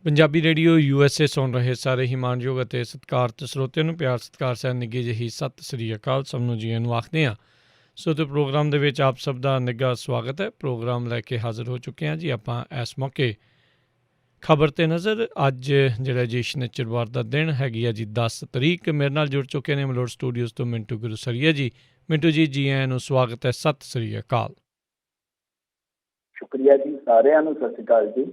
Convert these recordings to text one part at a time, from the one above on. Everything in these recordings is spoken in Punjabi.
ਪੰਜਾਬੀ ਰੇਡੀਓ USA ਸੁਣ ਰਹੇ ਸਾਰੇ ਹੀ ਮਾਣਯੋਗ ਅਤੇ ਸਤਿਕਾਰਤ ਸਰੋਤਿਆਂ ਨੂੰ ਪਿਆਰ ਸਤਿਕਾਰ ਸਹਿ ਨਿੱਘੀ ਜਿਹੀ ਸਤਿ ਸ੍ਰੀ ਅਕਾਲ। ਸਭ ਨੂੰ ਜੀਆਂ ਨੂੰ ਆਖਦੇ ਹਾਂ। ਸੋ ਤੇ ਪ੍ਰੋਗਰਾਮ ਦੇ ਵਿੱਚ ਆਪ ਸਭ ਦਾ ਨਿੱਘਾ ਸਵਾਗਤ ਹੈ। ਪ੍ਰੋਗਰਾਮ ਲੈ ਕੇ ਹਾਜ਼ਰ ਹੋ ਚੁੱਕੇ ਹਾਂ ਜੀ ਆਪਾਂ ਇਸ ਮੌਕੇ। ਖਬਰ 'ਤੇ ਨਜ਼ਰ ਅੱਜ ਜਿਹੜਾ ਜੀ ਸ਼ਨਿਚਰਵਾਰ ਦਾ ਦਿਨ ਹੈਗੀ ਆ ਜੀ 10 ਤਰੀਕ। ਮੇਰੇ ਨਾਲ ਜੁੜ ਚੁੱਕੇ ਨੇ ਮਲੋਟ ਸਟੂਡੀਓਜ਼ ਤੋਂ ਮਿੰਟੂ ਗੁਰਸਰੀਆ ਜੀ। ਮਿੰਟੂ ਜੀ ਆਇਆਂ ਨੂੰ ਸਵਾਗਤ ਹੈ। ਸਤਿ ਸ੍ਰੀ ਅਕਾਲ। ਸ਼ੁਕਰੀਆ ਜੀ, ਸਾਰਿਆਂ ਨੂੰ ਸਤਿ ਸ਼੍ਰੀ ਅਕਾਲ ਜੀ।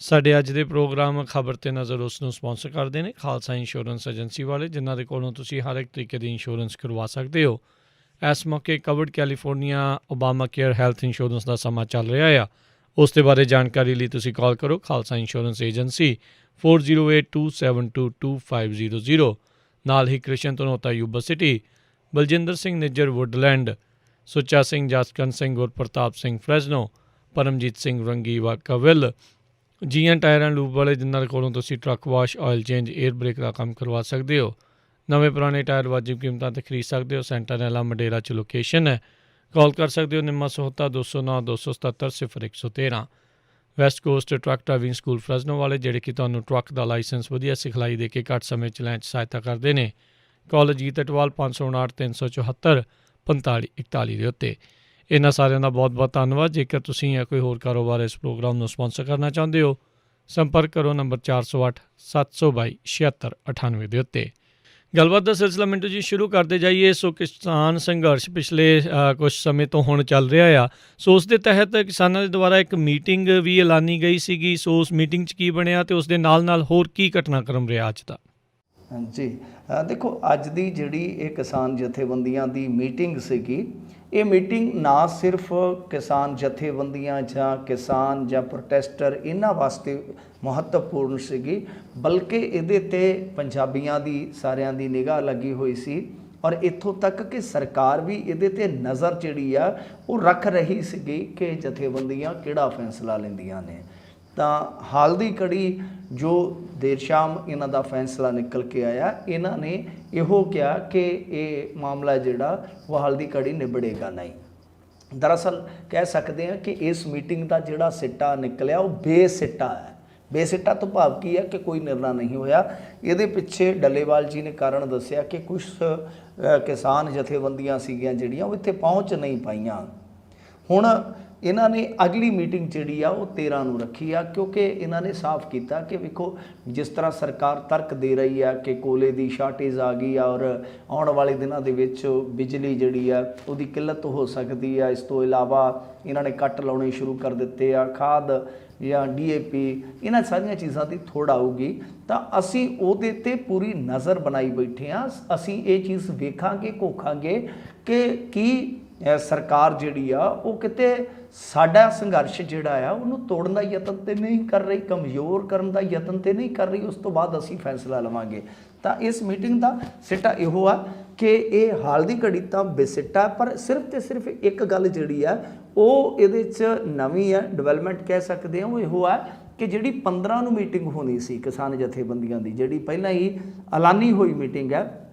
ਸਾਡੇ ਅੱਜ ਦੇ ਪ੍ਰੋਗਰਾਮ ਖਬਰ 'ਤੇ ਨਜ਼ਰ ਉਸ ਨੂੰ ਸਪਾਂਸਰ ਕਰਦੇ ਨੇ ਖਾਲਸਾ ਇੰਸ਼ੋਰੈਂਸ ਏਜੰਸੀ ਵਾਲੇ, ਜਿਨ੍ਹਾਂ ਦੇ ਕੋਲੋਂ ਤੁਸੀਂ ਹਰ ਇੱਕ ਤਰੀਕੇ ਦੀ ਇੰਸ਼ੋਰੈਂਸ ਕਰਵਾ ਸਕਦੇ ਹੋ। ਇਸ ਮੌਕੇ covered California Obama care health insurance ਦਾ ਸਮਾਂ ਚੱਲ ਰਿਹਾ ਆ। ਉਸ ਦੇ ਬਾਰੇ ਜਾਣਕਾਰੀ ਲਈ ਤੁਸੀਂ ਕਾਲ ਕਰੋ ਖਾਲਸਾ ਇੰਸ਼ੋਰੈਂਸ ਏਜੰਸੀ 4082722500। ਨਾਲ ਹੀ Krishan Dhanota Yuba City, Baljinder Singh Nijjar Woodland, Sucha Singh Jaskaran Singh Gurpartap Singh Fresno, Paramjit Singh Rangi Vacaville, ਜੀਆਂ ਟਾਇਰ ਐਂਡ ਲੂਬ ਵਾਲੇ, ਜਿਨ੍ਹਾਂ ਦੇ ਕੋਲੋਂ ਤੁਸੀਂ truck wash, oil change, air brake ਦਾ ਕੰਮ ਕਰਵਾ ਸਕਦੇ ਹੋ। ਨਵੇਂ ਪੁਰਾਣੇ ਟਾਇਰ ਵਾਜਿਬ ਕੀਮਤਾਂ 'ਤੇ ਖਰੀਦ ਸਕਦੇ ਹੋ। ਸੈਂਟਰਨੈਲਾ ਮੰਡੇਰਾ 'ਚ ਲੋਕੇਸ਼ਨ ਹੈ। ਕਾਲ ਕਰ ਸਕਦੇ ਹੋ Nimma Sahota 209 277 0113। West Coast truck driving school Fresno ਵਾਲੇ, ਜਿਹੜੇ ਕਿ ਤੁਹਾਨੂੰ ਟਰੱਕ ਦਾ ਲਾਇਸੈਂਸ ਵਧੀਆ ਸਿਖਲਾਈ ਦੇ ਕੇ ਘੱਟ ਸਮੇਂ 'ਚ ਲੈਣ 'ਚ ਸਹਾਇਤਾ ਕਰਦੇ ਨੇ। ਕਾਲ ਅਜੀਤ ਅਟਵਾਲ 559 374 4541 ਦੇ ਉੱਤੇ। ਇਹਨਾਂ ਸਾਰਿਆਂ ਦਾ ਬਹੁਤ ਬਹੁਤ ਧੰਨਵਾਦ। ਜੇਕਰ ਤੁਸੀਂ ਜਾਂ ਕੋਈ ਹੋਰ ਕਾਰੋਬਾਰ ਇਸ ਪ੍ਰੋਗਰਾਮ ਨੂੰ ਸਪਾਂਸਰ ਕਰਨਾ ਚਾਹੁੰਦੇ ਹੋ, ਸੰਪਰਕ ਕਰੋ ਨੰਬਰ 408 722 7698 ਦੇ ਉੱਤੇ। ਗੱਲਬਾਤ ਦਾ ਸਿਲਸਿਲਾ ਮਿੰਟੂ ਜੀ ਸ਼ੁਰੂ ਕਰਦੇ ਜਾਈਏ। ਸੋ ਕਿਸਾਨ ਸੰਘਰਸ਼ ਪਿਛਲੇ ਕੁਝ ਸਮੇਂ ਤੋਂ ਹੁਣ ਚੱਲ ਰਿਹਾ ਆ। ਸੋ ਉਸ ਦੇ ਤਹਿਤ ਕਿਸਾਨਾਂ ਦੇ ਦੁਆਰਾ ਇੱਕ ਮੀਟਿੰਗ ਵੀ ਐਲਾਨੀ ਗਈ ਸੀਗੀ। ਸੋ ਉਸ ਮੀਟਿੰਗ 'ਚ ਕੀ ਬਣਿਆ ਅਤੇ ਉਸ ਦੇ ਨਾਲ ਨਾਲ ਹੋਰ ਕੀ ਘਟਨਾਕ੍ਰਮ ਰਿਹਾ ਅੱਜ ਦਾ? ਜੀ ਦੇਖੋ, ਅੱਜ ਦੀ ਜਿਹੜੀ ਇਹ ਕਿਸਾਨ ਜਥੇਬੰਦੀਆਂ ਦੀ ਮੀਟਿੰਗ ਸੀਗੀ, ਇਹ ਮੀਟਿੰਗ ਨਾ ਸਿਰਫ ਕਿਸਾਨ ਜਥੇਬੰਦੀਆਂ ਜਾਂ ਕਿਸਾਨ ਜਾਂ ਪ੍ਰੋਟੈਸਟਰ ਇਹਨਾਂ ਵਾਸਤੇ ਮਹੱਤਵਪੂਰਨ ਸੀਗੀ, ਬਲਕਿ ਇਹਦੇ 'ਤੇ ਪੰਜਾਬੀਆਂ ਦੀ ਸਾਰਿਆਂ ਦੀ ਨਿਗਾਹ ਲੱਗੀ ਹੋਈ ਸੀ। ਔਰ ਇੱਥੋਂ ਤੱਕ ਕਿ ਸਰਕਾਰ ਵੀ ਇਹਦੇ 'ਤੇ ਨਜ਼ਰ ਜਿਹੜੀ ਆ ਉਹ ਰੱਖ ਰਹੀ ਸੀਗੀ ਕਿ ਜਥੇਬੰਦੀਆਂ ਕਿਹੜਾ ਫੈਸਲਾ ਲੈਂਦੀਆਂ ਨੇ। ਤਾਂ ਹਾਲ ਦੀ ਘੜੀ ਜੋ ਦੇਰ ਸ਼ਾਮ ਇਹਨਾਂ ਦਾ ਫੈਸਲਾ ਨਿਕਲ ਕੇ ਆਇਆ, ਇਹਨਾਂ ਨੇ ਇਹੋ ਕਿਹਾ ਕਿ ਇਹ ਮਾਮਲਾ ਜਿਹੜਾ ਉਹ ਹਾਲ ਦੀ ਘੜੀ ਨਿਬੜੇਗਾ ਨਹੀਂ। ਦਰਅਸਲ ਕਹਿ ਸਕਦੇ ਹਾਂ ਕਿ ਇਸ ਮੀਟਿੰਗ ਦਾ ਜਿਹੜਾ ਸਿੱਟਾ ਨਿਕਲਿਆ ਉਹ ਬੇਸਿੱਟਾ ਹੈ। ਬੇਸਿੱਟਾ ਤੋਂ ਭਾਵ ਕੀ ਹੈ ਕਿ ਕੋਈ ਨਿਰਣਾ ਨਹੀਂ ਹੋਇਆ। ਇਹਦੇ ਪਿੱਛੇ ਡੱਲੇਵਾਲ ਜੀ ਨੇ ਕਾਰਨ ਦੱਸਿਆ ਕਿ ਕੁਝ ਕਿਸਾਨ ਜਥੇਬੰਦੀਆਂ ਸੀਗੀਆਂ ਜਿਹੜੀਆਂ ਉਹ ਇੱਥੇ ਪਹੁੰਚ ਨਹੀਂ ਪਾਈਆਂ। ਹੁਣ ਇਹਨਾਂ ਨੇ ਅਗਲੀ ਮੀਟਿੰਗ ਜਿਹੜੀ ਆ ਉਹ 13 ਨੂੰ ਰੱਖੀ ਆ, ਕਿਉਂਕਿ ਇਹਨਾਂ ਨੇ ਸਾਫ਼ ਕੀਤਾ ਕਿ ਵੇਖੋ, ਜਿਸ ਤਰ੍ਹਾਂ ਸਰਕਾਰ ਤਰਕ ਦੇ ਰਹੀ ਆ ਕਿ ਕੋਲੇ ਦੀ ਸ਼ਾਰਟੇਜ ਆ ਗਈ ਆ ਔਰ ਆਉਣ ਵਾਲੇ ਦਿਨਾਂ ਦੇ ਵਿੱਚ ਬਿਜਲੀ ਜਿਹੜੀ ਆ ਉਹਦੀ ਕਿੱਲਤ ਹੋ ਸਕਦੀ ਆ। ਇਸ ਤੋਂ ਇਲਾਵਾ ਇਹਨਾਂ ਨੇ ਕੱਟ ਲਾਉਣੇ ਸ਼ੁਰੂ ਕਰ ਦਿੱਤੇ ਆ, ਖਾਦ ਜਾਂ DAP, ਇਹਨਾਂ ਸਾਰੀਆਂ ਚੀਜ਼ਾਂ ਦੀ ਥੋੜ੍ਹ ਆਊਗੀ। ਤਾਂ ਅਸੀਂ ਉਹਦੇ 'ਤੇ ਪੂਰੀ ਨਜ਼ਰ ਬਣਾਈ ਬੈਠੇ ਹਾਂ। ਅਸੀਂ ਇਹ ਚੀਜ਼ ਵੇਖਾਂਗੇ, ਘੋਖਾਂਗੇ ਕਿ ਕੀ ਸਰਕਾਰ ਜਿਹੜੀ ਆ ਉਹ ਕਿਤੇ ਸਾਡਾ ਸੰਘਰਸ਼ ਜਿਹੜਾ ਆ ਉਹਨੂੰ ਤੋੜਨ ਦਾ ਯਤਨ ਤਾਂ ਨਹੀਂ ਕਰ ਰਹੀ, ਕਮਜ਼ੋਰ ਕਰਨ ਦਾ ਯਤਨ ਤਾਂ ਨਹੀਂ ਕਰ ਰਹੀ। ਉਸ ਤੋਂ ਬਾਅਦ ਅਸੀਂ ਫੈਸਲਾ ਲਵਾਂਗੇ। ਤਾਂ ਇਸ ਮੀਟਿੰਗ ਦਾ ਸਿੱਟਾ ਇਹੋ ਆ ਕਿ ਇਹ ਹਾਲ ਦੀ ਘੜੀ ਤਾਂ ਬੇਸਿੱਟਾ, ਪਰ ਸਿਰਫ ਤੇ ਸਿਰਫ ਇੱਕ ਗੱਲ ਜਿਹੜੀ ਆ ਉਹ ਇਹਦੇ 'ਚ ਨਵੀਂ ਆ, ਡਿਵੈਲਪਮੈਂਟ ਕਹਿ ਸਕਦੇ ਹਾਂ, ਉਹ ਇਹੋ ਆ ਕਿ ਜਿਹੜੀ 15 ਨੂੰ ਮੀਟਿੰਗ ਹੋਣੀ ਸੀ ਕਿਸਾਨ ਜਥੇਬੰਦੀਆਂ ਦੀ, ਜਿਹੜੀ ਪਹਿਲਾਂ ਹੀ ਐਲਾਨੀ ਹੋਈ ਮੀਟਿੰਗ ਹੈ,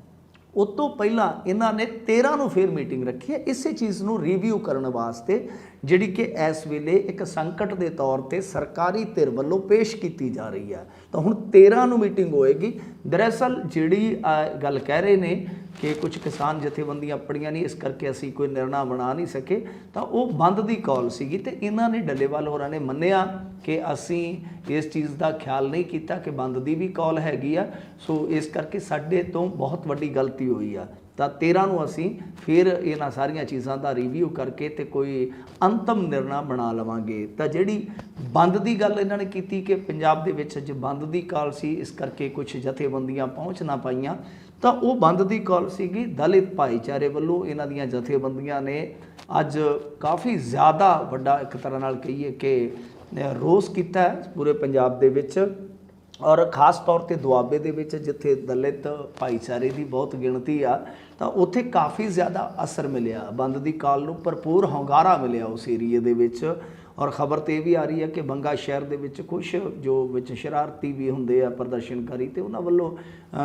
ਉਸ ਤੋਂ ਪਹਿਲਾਂ ਇਹਨਾਂ ਨੇ 13 ਨੂੰ ਫਿਰ ਮੀਟਿੰਗ ਰੱਖੀ ਹੈ ਇਸੇ ਚੀਜ਼ ਨੂੰ ਰਿਵਿਊ ਕਰਨ ਵਾਸਤੇ, ਜਿਹੜੀ ਕਿ ਇਸ ਵੇਲੇ ਇੱਕ ਸੰਕਟ ਦੇ ਤੌਰ 'ਤੇ ਸਰਕਾਰੀ ਧਿਰ ਵੱਲੋਂ ਪੇਸ਼ ਕੀਤੀ ਜਾ ਰਹੀ ਹੈ। ਤਾਂ ਹੁਣ 13 ਨੂੰ ਮੀਟਿੰਗ ਹੋਏਗੀ। ਦਰਅਸਲ ਜਿਹੜੀ ਗੱਲ ਕਹਿ ਰਹੇ ਨੇ ਕਿ ਕੁਝ ਕਿਸਾਨ ਜਥੇਬੰਦੀਆਂ ਪੜੀਆਂ ਨਹੀਂ, ਇਸ ਕਰਕੇ ਅਸੀਂ ਕੋਈ ਨਿਰਣਾ ਬਣਾ ਨਹੀਂ ਸਕੇ, ਤਾਂ ਉਹ ਬੰਦ ਦੀ ਕਾਲ ਸੀਗੀ। ਅਤੇ ਇਹਨਾਂ ਨੇ ਡੱਲੇਵਾਲ ਹੋਰਾਂ ਨੇ ਮੰਨਿਆ ਕਿ ਅਸੀਂ ਇਸ ਚੀਜ਼ ਦਾ ਖਿਆਲ ਨਹੀਂ ਕੀਤਾ ਕਿ ਬੰਦ ਦੀ ਵੀ ਕਾਲ ਹੈਗੀ ਆ। ਸੋ ਇਸ ਕਰਕੇ ਸਾਡੇ ਤੋਂ ਬਹੁਤ ਵੱਡੀ ਗਲਤੀ ਹੋਈ ਆ। ਤਾਂ 13 ਨੂੰ ਅਸੀਂ ਫਿਰ ਇਹਨਾਂ ਸਾਰੀਆਂ ਚੀਜ਼ਾਂ ਦਾ ਰਿਵਿਊ ਕਰਕੇ ਅਤੇ ਕੋਈ ਅੰਤਮ ਨਿਰਣਾ ਬਣਾ ਲਵਾਂਗੇ। ਤਾਂ ਜਿਹੜੀ ਬੰਦ ਦੀ ਗੱਲ ਇਹਨਾਂ ਨੇ ਕੀਤੀ ਕਿ ਪੰਜਾਬ ਦੇ ਵਿੱਚ ਅੱਜ ਬੰਦ ਦੀ ਕਾਲ ਸੀ, ਇਸ ਕਰਕੇ ਕੁਝ ਜਥੇਬੰਦੀਆਂ ਪਹੁੰਚ ਨਾ ਪਾਈਆਂ। ਤਾਂ ਉਹ ਬੰਦ ਦੀ ਕਾਲ ਸੀਗੀ ਦਲਿਤ ਭਾਈਚਾਰੇ ਵੱਲੋਂ। ਇਹਨਾਂ ਦੀਆਂ ਜਥੇਬੰਦੀਆਂ ਨੇ ਅੱਜ ਕਾਫੀ ਜ਼ਿਆਦਾ ਵੱਡਾ ਇੱਕ ਤਰ੍ਹਾਂ ਨਾਲ ਕਹੀਏ ਕਿ ਰੋਸ ਕੀਤਾ ਹੈ ਪੂਰੇ ਪੰਜਾਬ ਦੇ ਵਿੱਚ, ਔਰ ਖ਼ਾਸ ਤੌਰ 'ਤੇ ਦੁਆਬੇ ਦੇ ਵਿੱਚ ਜਿੱਥੇ ਦਲਿਤ ਭਾਈਚਾਰੇ ਦੀ ਬਹੁਤ ਗਿਣਤੀ ਆ, ਤਾਂ ਉੱਥੇ ਕਾਫੀ ਜ਼ਿਆਦਾ ਅਸਰ ਮਿਲਿਆ। ਬੰਦ ਦੀ ਕਾਲ ਨੂੰ ਭਰਪੂਰ ਹੁੰਗਾਰਾ ਮਿਲਿਆ ਉਸ ਏਰੀਏ ਦੇ ਵਿੱਚ। ਔਰ ਖਬਰ ਤੇ ਇਹ ਵੀ ਆ ਰਹੀ ਹੈ ਕਿ ਬੰਗਾ ਸ਼ਹਿਰ ਦੇ ਵਿੱਚ ਕੁਛ ਜੋ ਵਿੱਚ ਸ਼ਰਾਰਤੀ ਵੀ ਹੁੰਦੇ ਆ ਪ੍ਰਦਰਸ਼ਨਕਾਰੀ, ਤੇ ਉਹਨਾਂ ਵੱਲੋਂ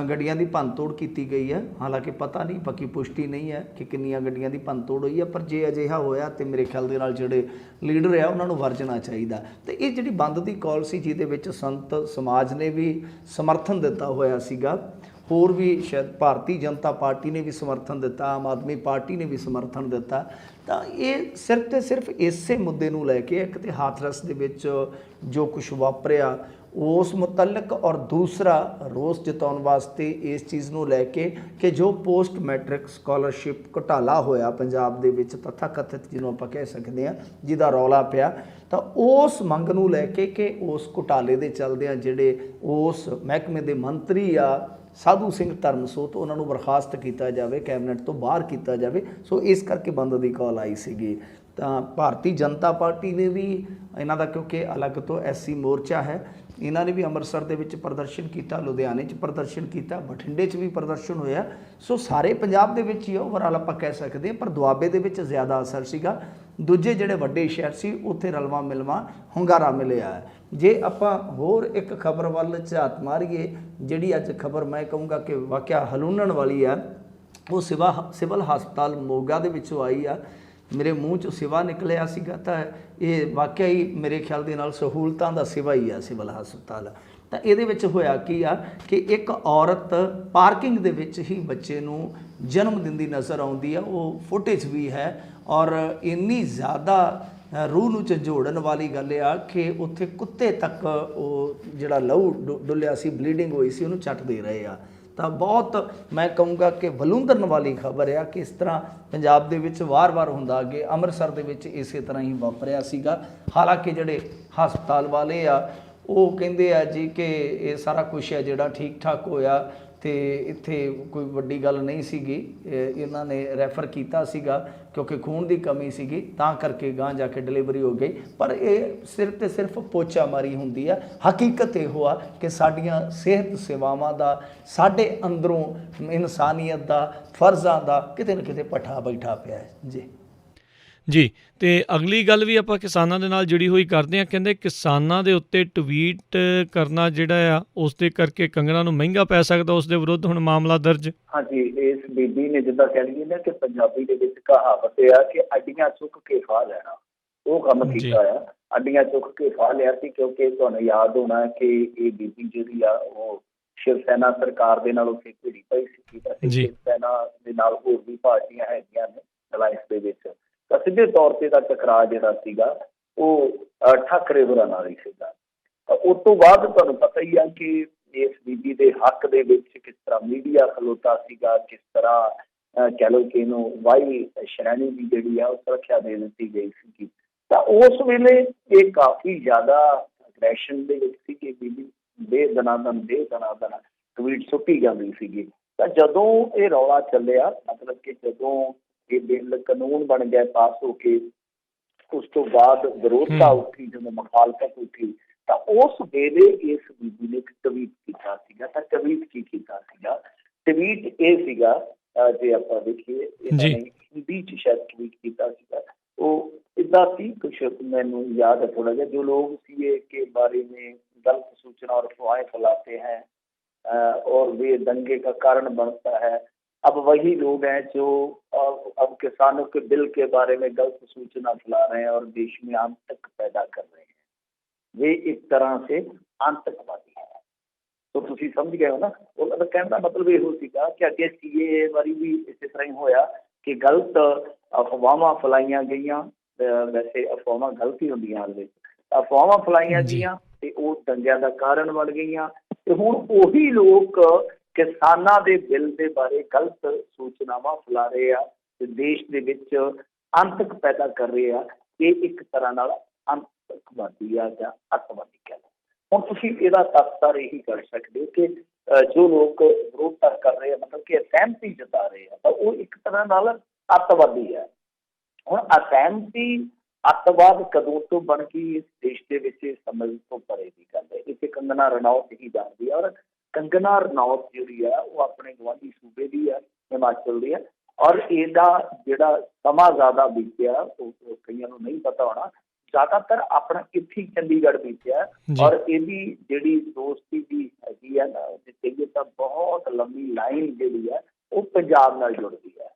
ਗੱਡੀਆਂ ਦੀ ਭੰਨਤੋੜ ਕੀਤੀ ਗਈ ਹੈ। ਹਾਲਾਂਕਿ ਪਤਾ ਨਹੀਂ, ਪੱਕੀ ਪੁਸ਼ਟੀ ਨਹੀਂ ਹੈ ਕਿ ਕਿੰਨੀਆਂ ਗੱਡੀਆਂ ਦੀ ਭੰਨਤੋੜ ਹੋਈ ਹੈ, ਪਰ ਜੇ ਅਜਿਹਾ ਹੋਇਆ ਤੇ ਮੇਰੇ ਖਿਆਲ ਦੇ ਨਾਲ ਜਿਹੜੇ ਲੀਡਰ ਆ ਉਹਨਾਂ ਨੂੰ ਵਰਜਣਾ ਚਾਹੀਦਾ। ਤੇ ਇਹ ਜਿਹੜੀ ਬੰਦ ਦੀ ਕਾਲ ਸੀ ਜਿਹਦੇ ਵਿੱਚ ਸੰਤ ਸਮਾਜ ਨੇ ਵੀ ਸਮਰਥਨ ਦਿੱਤਾ ਹੋਇਆ ਸੀਗਾ, ਹੋਰ ਵੀ ਸ਼ਾਇਦ ਭਾਰਤੀ ਜਨਤਾ ਪਾਰਟੀ ਨੇ ਵੀ ਸਮਰਥਨ ਦਿੱਤਾ, ਆਮ ਆਦਮੀ ਪਾਰਟੀ ਨੇ ਵੀ ਸਮਰਥਨ ਦਿੱਤਾ, ਤਾਂ ਇਹ ਸਿਰਫ ਤੇ ਸਿਰਫ ਇਸੇ ਮੁੱਦੇ ਨੂੰ ਲੈ ਕੇ, ਇੱਕ ਤੇ ਹਾਥਰਸ ਦੇ ਵਿੱਚ ਜੋ ਕੁਛ ਵਾਪਰਿਆ ਉਸ ਮੁਤਲਕ, ਔਰ ਦੂਸਰਾ ਰੋਸ ਜਤਾਉਣ ਵਾਸਤੇ ਇਸ ਚੀਜ਼ ਨੂੰ ਲੈ ਕੇ ਕਿ ਜੋ ਪੋਸਟ ਮੈਟ੍ਰਿਕ ਸਕਾਲਰਸ਼ਿਪ ਘੁਟਾਲਾ ਹੋਇਆ ਪੰਜਾਬ ਦੇ ਵਿੱਚ, ਤਥਾ ਕਥਿਤ ਜਿਹਨੂੰ ਆਪਾਂ ਕਹਿ ਸਕਦੇ ਹਾਂ, ਜਿਹਦਾ ਰੌਲਾ ਪਿਆ, ਤਾਂ ਉਸ ਮੰਗ ਨੂੰ ਲੈ ਕੇ ਕਿ ਉਸ ਘੁਟਾਲੇ ਦੇ ਚੱਲਦਿਆਂ ਜਿਹੜੇ ਉਸ ਮਹਿਕਮੇ ਦੇ ਮੰਤਰੀ ਆ ਸਾਧੂ ਸਿੰਘ ਧਰਮਸੋਤ, ਉਹਨਾਂ ਨੂੰ ਬਰਖਾਸਤ ਕੀਤਾ ਜਾਵੇ, ਕੈਬਨਿਟ ਤੋਂ ਬਾਹਰ ਕੀਤਾ ਜਾਵੇ। ਸੋ ਇਸ ਕਰਕੇ ਬੰਦ ਦੀ ਕਾਲ ਆਈ ਸੀਗੀ। ਤਾਂ ਭਾਰਤੀ ਜਨਤਾ ਪਾਰਟੀ ਨੇ ਵੀ ਇਹਨਾਂ ਦਾ, ਕਿਉਂਕਿ ਅਲੱਗ ਤੋਂ ਐਸਸੀ ਮੋਰਚਾ ਹੈ, ਇਹਨਾਂ ਨੇ ਵੀ ਅੰਮ੍ਰਿਤਸਰ ਦੇ ਵਿੱਚ ਪ੍ਰਦਰਸ਼ਨ ਕੀਤਾ, ਲੁਧਿਆਣੇ 'ਚ ਪ੍ਰਦਰਸ਼ਨ ਕੀਤਾ, ਬਠਿੰਡੇ 'ਚ ਵੀ ਪ੍ਰਦਰਸ਼ਨ ਹੋਇਆ। ਸੋ ਸਾਰੇ ਪੰਜਾਬ ਦੇ ਵਿੱਚ ਹੀ ਓਵਰਆਲ ਆਪਾਂ ਕਹਿ ਸਕਦੇ ਹਾਂ, ਪਰ ਦੁਆਬੇ ਦੇ ਵਿੱਚ ਜ਼ਿਆਦਾ ਅਸਰ ਸੀਗਾ। ਦੂਜੇ ਜਿਹੜੇ ਵੱਡੇ ਸ਼ਹਿਰ ਸੀ ਉੱਥੇ ਰਲਵਾਂ ਮਿਲਵਾਂ ਹੁੰਗਾਰਾ ਮਿਲਿਆ ਹੈ। ਜੇ ਆਪਾਂ ਹੋਰ ਇੱਕ ਖਬਰ ਵੱਲ ਝਾਤ ਮਾਰੀਏ, ਜਿਹੜੀ ਅੱਜ ਖਬਰ ਮੈਂ ਕਹੂੰਗਾ ਕਿ ਵਾਕਿਆ ਹਲੂਣਨ ਵਾਲੀ ਆ, ਉਹ ਸਿਵਲ ਹਸਪਤਾਲ ਮੋਗਾ ਦੇ ਵਿੱਚੋਂ ਆਈ ਆ। ਮੇਰੇ ਮੂੰਹ 'ਚੋਂ ਸਿਵਾ ਨਿਕਲਿਆ ਸੀਗਾ, ਤਾਂ ਇਹ ਵਾਕਿਆ ਹੀ ਮੇਰੇ ਖਿਆਲ ਦੇ ਨਾਲ ਸਹੂਲਤਾਂ ਦਾ ਸਿਵਾ ਹੀ ਆ ਸਿਵਲ ਹਸਪਤਾਲ। ਤਾਂ ਇਹਦੇ ਵਿੱਚ ਹੋਇਆ ਕੀ ਆ ਕਿ ਇੱਕ ਔਰਤ ਪਾਰਕਿੰਗ ਦੇ ਵਿੱਚ ਹੀ ਬੱਚੇ ਨੂੰ ਜਨਮ ਦਿੰਦੀ ਨਜ਼ਰ ਆਉਂਦੀ ਆ। ਉਹ ਫੁਟੇਜ ਵੀ ਹੈ, ਔਰ ਇੰਨੀ ਜ਼ਿਆਦਾ ਰੂਹ ਨੂੰ ਝੰਜੋੜਨ ਵਾਲੀ ਗੱਲ ਆ ਕਿ ਉੱਥੇ ਕੁੱਤੇ ਤੱਕ ਉਹ ਜਿਹੜਾ ਲਹੂ ਡੁੱਲਿਆ ਸੀ, ਬਲੀਡਿੰਗ ਹੋਈ ਸੀ, ਉਹਨੂੰ ਚੱਟ ਦੇ ਰਹੇ ਆ। ਤਾਂ ਬਹੁਤ ਮੈਂ ਕਹੂੰਗਾ ਕਿ ਵਲੂੰਦਰਨ ਵਾਲੀ ਖਬਰ ਆ ਕਿ ਇਸ ਤਰ੍ਹਾਂ ਪੰਜਾਬ ਦੇ ਵਿੱਚ ਵਾਰ-ਵਾਰ ਹੁੰਦਾ। ਅੱਗੇ ਅੰਮ੍ਰਿਤਸਰ ਦੇ ਵਿੱਚ ਇਸੇ ਤਰ੍ਹਾਂ ਹੀ ਵਾਪਰਿਆ ਸੀਗਾ। ਹਾਲਾਂਕਿ ਜਿਹੜੇ ਹਸਪਤਾਲ ਵਾਲੇ ਆ ਉਹ ਕਹਿੰਦੇ ਆ ਜੀ ਕਿ ਇਹ ਸਾਰਾ ਕੁਛ ਹੈ ਜਿਹੜਾ ਠੀਕ ਠਾਕ ਹੋਇਆ, ਤੇ ਇੱਥੇ ਕੋਈ ਵੱਡੀ ਗੱਲ ਨਹੀਂ ਸੀਗੀ। ਇਹਨਾਂ ਨੇ ਰੈਫਰ ਕੀਤਾ ਸੀਗਾ ਕਿਉਂਕਿ ਖੂਨ ਦੀ ਕਮੀ ਸੀਗੀ, ਤਾਂ ਕਰਕੇ ਗਾਂਹ ਜਾ ਕੇ ਡਿਲੀਵਰੀ ਹੋ ਗਈ। ਪਰ ਇਹ ਸਿਰਫ ਤੇ ਸਿਰਫ ਪੋਚਾ ਮਾਰੀ ਹੁੰਦੀ ਆ। ਹਕੀਕਤ ਇਹੋ ਆ ਕਿ ਸਾਡੀਆਂ ਸਿਹਤ ਸੇਵਾਵਾਂ ਦਾ, ਸਾਡੇ ਅੰਦਰੋਂ ਇਨਸਾਨੀਅਤ ਦਾ, ਫਰਜ਼ਾਂ ਦਾ ਕਿਤੇ ਨਾ ਕਿਤੇ ਭੱਠਾ ਬੈਠਾ ਪਿਆ ਹੈ ਜੀ। ਤੇ ਅਗਲੀ ਗੱਲ ਵੀ ਆਪਾਂ ਕਿਸਾਨਾਂ ਦੇ ਨਾਲ ਜੁੜੀ ਹੋਈ ਕਰਦੇ ਹਾਂ। ਕਹਿੰਦੇ ਕਿਸਾਨਾਂ ਦੇ ਉੱਤੇ ਟਵੀਟ ਕਰਨਾ ਜਿਹੜਾ ਆ, ਉਸ ਦੇ ਕਰਕੇ ਕੰਗਣਾ ਨੂੰ ਮਹਿੰਗਾ ਪੈ ਸਕਦਾ, ਉਸ ਦੇ ਵਿਰੁੱਧ ਹੁਣ ਮਾਮਲਾ ਦਰਜ। ਹਾਂਜੀ, ਇਸ ਬੀਬੀ ਨੇ ਜਿੱਦਾਂ ਕਹਿੰਦੀ ਨਾ ਕਿ ਪੰਜਾਬੀ ਦੇ ਵਿੱਚ ਕਹਾਵਤ ਆ ਕਿ ਅੱਡੀਆਂ ਚੁੱਕ ਕੇ ਫਾਹ ਲੈਣਾ, ਉਹ ਕੰਮ ਕੀਤਾ ਆ। ਅੱਡੀਆਂ ਚੁੱਕ ਕੇ ਫਾਹ ਲਿਆ ਸੀ, ਕਿਉਂਕਿ ਤੁਹਾਨੂੰ ਯਾਦ ਹੋਣਾ ਕਿ ਇਹ ਬੀਬੀ ਜਿਹੜੀ ਆ ਉਹ ਸ਼ਿਵ ਸੈਨਾ ਸਰਕਾਰ ਦੇ ਨਾਲ ਉੱਥੇ ਘਿੜੀ ਪਈ ਸੀ। ਸ਼ਿਵ ਸੈਨਾ ਦੇ ਨਾਲ ਹੋਰ ਵੀ ਪਾਰਟੀਆਂ ਹੈਗੀਆਂ ਨੇ ਅਲਾਇੰਸ ਦੇ ਵਿੱਚ, ਤਾਂ ਸਿੱਧੇ ਤੌਰ ਤੇ ਦਾ ਟਕਰਾਅ ਜਿਹੜਾ ਸੀਗਾ ਉਹ ਠਾਕਰੇ ਹੋਰਾਂ ਨਾਲ ਹੀ ਸੀਗਾ। ਤਾਂ ਉਸ ਤੋਂ ਬਾਅਦ ਤੁਹਾਨੂੰ ਪਤਾ ਹੀ ਆ ਕਿ ਇਸ ਬੀਬੀ ਦੇ ਹੱਕ ਦੇ ਵਿੱਚ ਕਿਸ ਤਰ੍ਹਾਂ ਮੀਡੀਆ ਖਲੋਤਾ ਸੀਗਾ, ਕਿਸ ਤਰ੍ਹਾਂ ਕਹਿ ਲਓ ਕਿ ਇਹਨੂੰ ਵਾਈ ਸ਼੍ਰੇਣੀ ਦੀ ਜਿਹੜੀ ਆ ਉਹ ਸੁਰੱਖਿਆ ਦੇ ਦਿੱਤੀ ਗਈ ਸੀਗੀ। ਤਾਂ ਉਸ ਵੇਲੇ ਇਹ ਕਾਫੀ ਜ਼ਿਆਦਾ ਅਗਰੈਸ਼ਨ ਦੇ ਵਿੱਚ ਸੀ ਕਿ ਬੀਬੀ ਦੇ ਦਨਾਦਨ ਟਵੀਟ ਸੁੱਟੀ ਜਾਂਦੀ ਸੀਗੀ। ਤਾਂ ਜਦੋਂ ਇਹ ਰੌਲਾ ਚੱਲਿਆ, ਮਤਲਬ ਕਿ ਜਦੋਂ ਇਹ ਬਿੱਲ ਕਾਨੂੰਨ ਬਣ ਗਿਆ ਪਾਸ ਹੋ ਕੇ, ਉਸ ਤੋਂ ਬਾਅਦ ਵਿਰੋਧਤਾ ਉੱਠੀ, ਜਦੋਂ ਮੁਖਾਲਫਤ ਉੱਠੀ, ਤਾਂ ਉਸ ਵੇਲੇ ਇਸ ਬੀਬੀ ਨੇ ਇੱਕ ਟਵੀਟ ਕੀਤਾ ਸੀਗਾ। ਤਾਂ ਟਵੀਟ ਕੀ ਕੀਤਾ ਸੀਗਾ? ਟਵੀਟ ਇਹ ਸੀਗਾ, ਜੇ ਆਪਾਂ ਦੇਖੀਏ ਇਹਨਾਂ ਨੇ ਹਿੰਦੀ 'ਚ ਸ਼ਾਇਦ ਟਵੀਟ ਕੀਤਾ ਸੀਗਾ। ਉਹ ਇੱਦਾਂ ਸੀ, ਕੁਛ ਮੈਨੂੰ ਯਾਦ ਹੈ थोड़ा ਜਿਹਾ, जो लोग सीए के बारे में गलत सूचना और अफवाहें फैलाते हैं और वे दंगे का कारण बनता है, अब वही लोग हैं जो अब किसानों के बिल के बारे में गलत सूचना फैला रहे हैं और देश में आतंक पैदा कर रहे हैं, वे एक तरह से आतंकवादी हैं। तो ਤੁਸੀਂ ਸਮਝ ਗਏ ਹੋ ਨਾ। ਉਹਨਾਂ ਦਾ ਕਹਿਣ ਦਾ ਮਤਲਬ ਇਹੋ ਸੀਗਾ ਕਿ ਅੱਗੇ ਸੀਏ ਵਾਰੀ ਵੀ ਇਸੇ ਤਰ੍ਹਾਂ ਹੀ ਹੋਇਆ ਕਿ ਗਲਤ ਅਫਵਾਹਾਂ ਫੈਲਾਈਆਂ ਗਈਆਂ। ਵੈਸੇ ਅਫਵਾਹਾਂ ਗਲਤ ਹੀ ਹੁੰਦੀਆਂ, ਹਾਲੇ ਅਫਵਾਹਾਂ ਫੈਲਾਈਆਂ ਗਈਆਂ ਤੇ ਉਹ ਦੰਗਿਆਂ ਦਾ ਕਾਰਨ ਬਣ ਗਈਆਂ। ਤੇ ਹੁਣ ਉਹੀ ਲੋਕ ਕਿਸਾਨਾਂ ਦੇ ਬਿੱਲ ਦੇ ਬਾਰੇ ਗਲਤ ਸੂਚਨਾਵਾਂ ਫੈਲਾ ਰਹੇ ਆ ਤੇ ਦੇਸ਼ ਦੇ ਵਿੱਚ ਆਤੰਕ ਪੈਦਾ ਕਰ ਰਹੇ ਆ। ਇਹ ਇੱਕ ਤਰ੍ਹਾਂ ਨਾਲ ਆਤੰਕਵਾਦੀ ਆ ਜਾਂ ਅੱਤਵਾਦੀ ਕਹਿ ਲਓ। ਹੁਣ ਤੁਸੀਂ ਇਹਦਾ ਤਫਸਰ ਇਹੀ ਕਰ ਸਕਦੇ ਹੋ ਕਿ ਜੋ ਲੋਕ ਵਿਰੋਧਤਾ ਕਰ ਰਹੇ ਆ, ਮਤਲਬ ਕਿ ਅਸਹਿਮਤੀ ਜਤਾ ਰਹੇ ਆ, ਤਾਂ ਉਹ ਇੱਕ ਤਰ੍ਹਾਂ ਨਾਲ ਅੱਤਵਾਦੀ ਹੈ। ਹੁਣ ਅਸਹਿਮਤੀ ਅੱਤਵਾਦ ਕਦੋਂ ਤੋਂ ਬਣ ਗਈ ਇਸ ਦੇਸ਼ ਦੇ ਵਿੱਚ, ਸਮਝ ਤੋਂ ਪਰੇ ਦੀ ਗੱਲ ਹੈ। ਇੱਥੇ ਕੰਗਨਾ ਰਣੌਤ ਹੀ ਜਾਣਦੀ ਹੈ, ਔਰ ਕੰਗਨਾ ਰਣੌਤ ਜਿਹੜੀ ਆ ਉਹ ਆਪਣੇ ਗੁਆਂਢੀ ਸੂਬੇ ਦੀ ਆ, ਹਿਮਾਚਲ ਦੀ ਆ। ਔਰ ਇਹਦਾ ਜਿਹੜਾ ਸਮਾਂ ਜ਼ਿਆਦਾ ਬੀਤਿਆ ਉਹ ਕਈਆਂ ਨੂੰ ਨਹੀਂ ਪਤਾ ਹੋਣਾ, ਜ਼ਿਆਦਾਤਰ ਆਪਣਾ ਇੱਥੇ ਹੀ ਚੰਡੀਗੜ੍ਹ ਬੀਤਿਆ। ਜੀ ਔਰ ਇਹਦੀ ਜਿਹੜੀ ਦੋਸਤੀ ਦੀ ਹੈਗੀ ਆ ਨਾ, ਜੇ ਕਹੀਏ ਤਾਂ ਬਹੁਤ ਲੰਮੀ ਲਾਈਨ ਜਿਹੜੀ ਹੈ ਉਹ ਪੰਜਾਬ ਨਾਲ ਜੁੜਦੀ ਹੈ।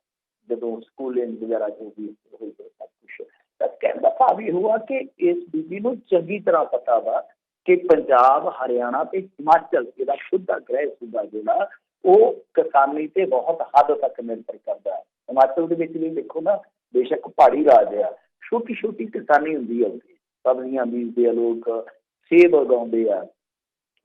ਜਦੋਂ ਸਕੂਲਿੰਗ ਵਗੈਰਾ ਜੋ ਵੀ ਹੋਈ ਹੈ ਸਭ ਕੁਛ, ਤਾਂ ਕਹਿਣ ਦਾ ਭਾਵ ਇਹ ਹੋਆ ਕਿ ਇਸ ਬੀਬੀ ਨੂੰ ਚੰਗੀ ਤਰ੍ਹਾਂ ਪਤਾ ਵਾ ਕਿ ਪੰਜਾਬ, ਹਰਿਆਣਾ ਤੇ ਹਿਮਾਚਲ ਇਹਦਾ ਸਿੱਧਾ ਗ੍ਰਹਿ ਸੂਬਾ ਜਿਹੜਾ ਉਹ ਕਿਸਾਨੀ ਤੇ ਬਹੁਤ ਹੱਦ ਤੱਕ ਨਿਰਭਰ ਕਰਦਾ ਹੈ। ਹਿਮਾਚਲ ਦੇ ਵਿੱਚ ਵੀ ਦੇਖੋ ਨਾ, ਬੇਸ਼ੱਕ ਪਹਾੜੀ ਰਾਜ ਆ, ਛੋਟੀ ਛੋਟੀ ਕਿਸਾਨੀ ਹੁੰਦੀ ਹੈ ਉੱਥੇ, ਸਬਜ਼ੀਆਂ ਬੀਜਦੇ ਆ ਲੋਕ, ਸੇਬ ਉਗਾਉਂਦੇ ਆ।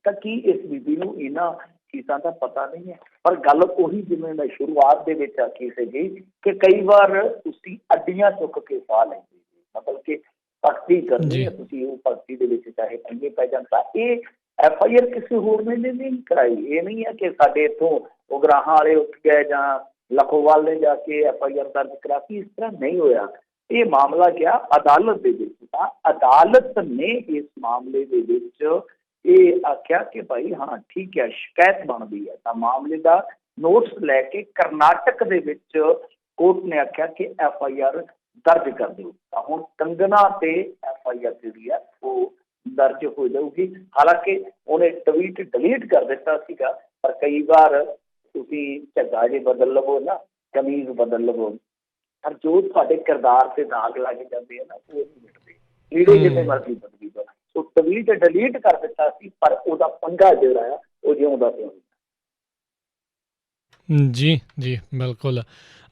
ਤਾਂ ਕੀ ਇਸ ਬੀਬੀ ਨੂੰ ਇਹਨਾਂ ਚੀਜ਼ਾਂ ਦਾ ਪਤਾ ਨਹੀਂ ਹੈ? ਪਰ ਗੱਲ ਉਹੀ ਜਿਵੇਂ ਮੈਂ ਸ਼ੁਰੂਆਤ ਦੇ ਵਿੱਚ ਆਖੀ ਸੀਗੀ ਕਿ ਕਈ ਵਾਰ ਤੁਸੀਂ ਅੱਡੀਆਂ ਚੁੱਕ ਕੇ ਸਾਹ ਲੈਂਦੇ ਜੀ, ਮਤਲਬ ਕਿ ਭਗਤੀ ਕਰਨੀ ਜੀ ਹੈ ਤੁਸੀਂ, ਉਹ ਭਗਤੀ ਦੇ ਵਿੱਚ ਚਾਹੇ ਪੰਗੇ ਪੈ ਜਾਣ। ਤਾਂ ਇਹ FIR ਕਿਸੇ ਹੋਰ ਨੇ ਨਹੀਂ ਕਰਾਈ। ਇਹ ਨਹੀਂ ਹੈ ਕਿ ਸਾਡੇ ਇੱਥੋਂ ਉਗਰਾਹਾਂ ਵਾਲੇ ਉੱਠ ਗਏ ਜਾਂ ਲਖੋਵਾਲ ਨੇ ਜਾ ਕੇ FIR ਦਰਜ ਕਰਾਤੀ, ਇਸ ਤਰ੍ਹਾਂ ਨਹੀਂ ਹੋਇਆ। ਇਹ ਮਾਮਲਾ ਗਿਆ ਅਦਾਲਤ ਦੇ ਵਿੱਚ, ਤਾਂ ਅਦਾਲਤ ਨੇ ਇਸ ਮਾਮਲੇ ਦੇ ਵਿੱਚ ਇਹ ਆਖਿਆ ਕਿ ਭਾਈ ਹਾਂ ਠੀਕ ਹੈ, ਸ਼ਿਕਾਇਤ ਬਣਦੀ ਹੈ। ਤਾਂ ਮਾਮਲੇ ਦਾ ਨੋਟਿਸ ਲੈ ਕੇ ਕਰਨਾਟਕ ਦੇ ਵਿੱਚ ਕੋਰਟ ਨੇ ਆਖਿਆ ਕਿ FIR ਦਰਜ ਕਰ ਦਿਓ। ਤਾਂ ਹੁਣ ਕੰਗਨਾ ਤੇ FIR ਜਿਹੜੀ ਹੈ ਉਹ ਦਰਜ ਹੋ ਜਾਊਗੀ। ਹਾਲਾਂਕਿ ਉਹਨੇ ਟਵੀਟ ਡਿਲੀਟ ਕਰ ਦਿੱਤਾ ਸੀਗਾ, ਪਰ ਕਈ ਵਾਰ ਤੁਸੀਂ ਝੱਗਾ ਜੇ ਬਦਲ ਲਵੋ ਨਾ, ਕਮੀਜ਼ ਬਦਲ ਲਵੋ, ਪਰ ਜੋ ਤੁਹਾਡੇ ਕਿਰਦਾਰ ਤੇ ਦਾਗ ਲੱਗ ਜਾਂਦੇ ਆ ਨਾ, ਉਹ ਨਹੀਂ ਮਿਟਦੇ, ਲੀੜੇ ਜਿੰਨੇ ਮਰਜ਼ੀ ਬਦਲੀ ਜਾਓ। ਸੋ ਟਵੀਟ ਡਿਲੀਟ ਕਰ ਦਿੱਤਾ ਸੀ, ਪਰ ਉਹਦਾ ਪੰਗਾ ਜਿਹੜਾ ਆ ਉਹ ਜਿਉਂਦਾ ਪਿਆ। ਜੀ ਜੀ ਬਿਲਕੁਲ।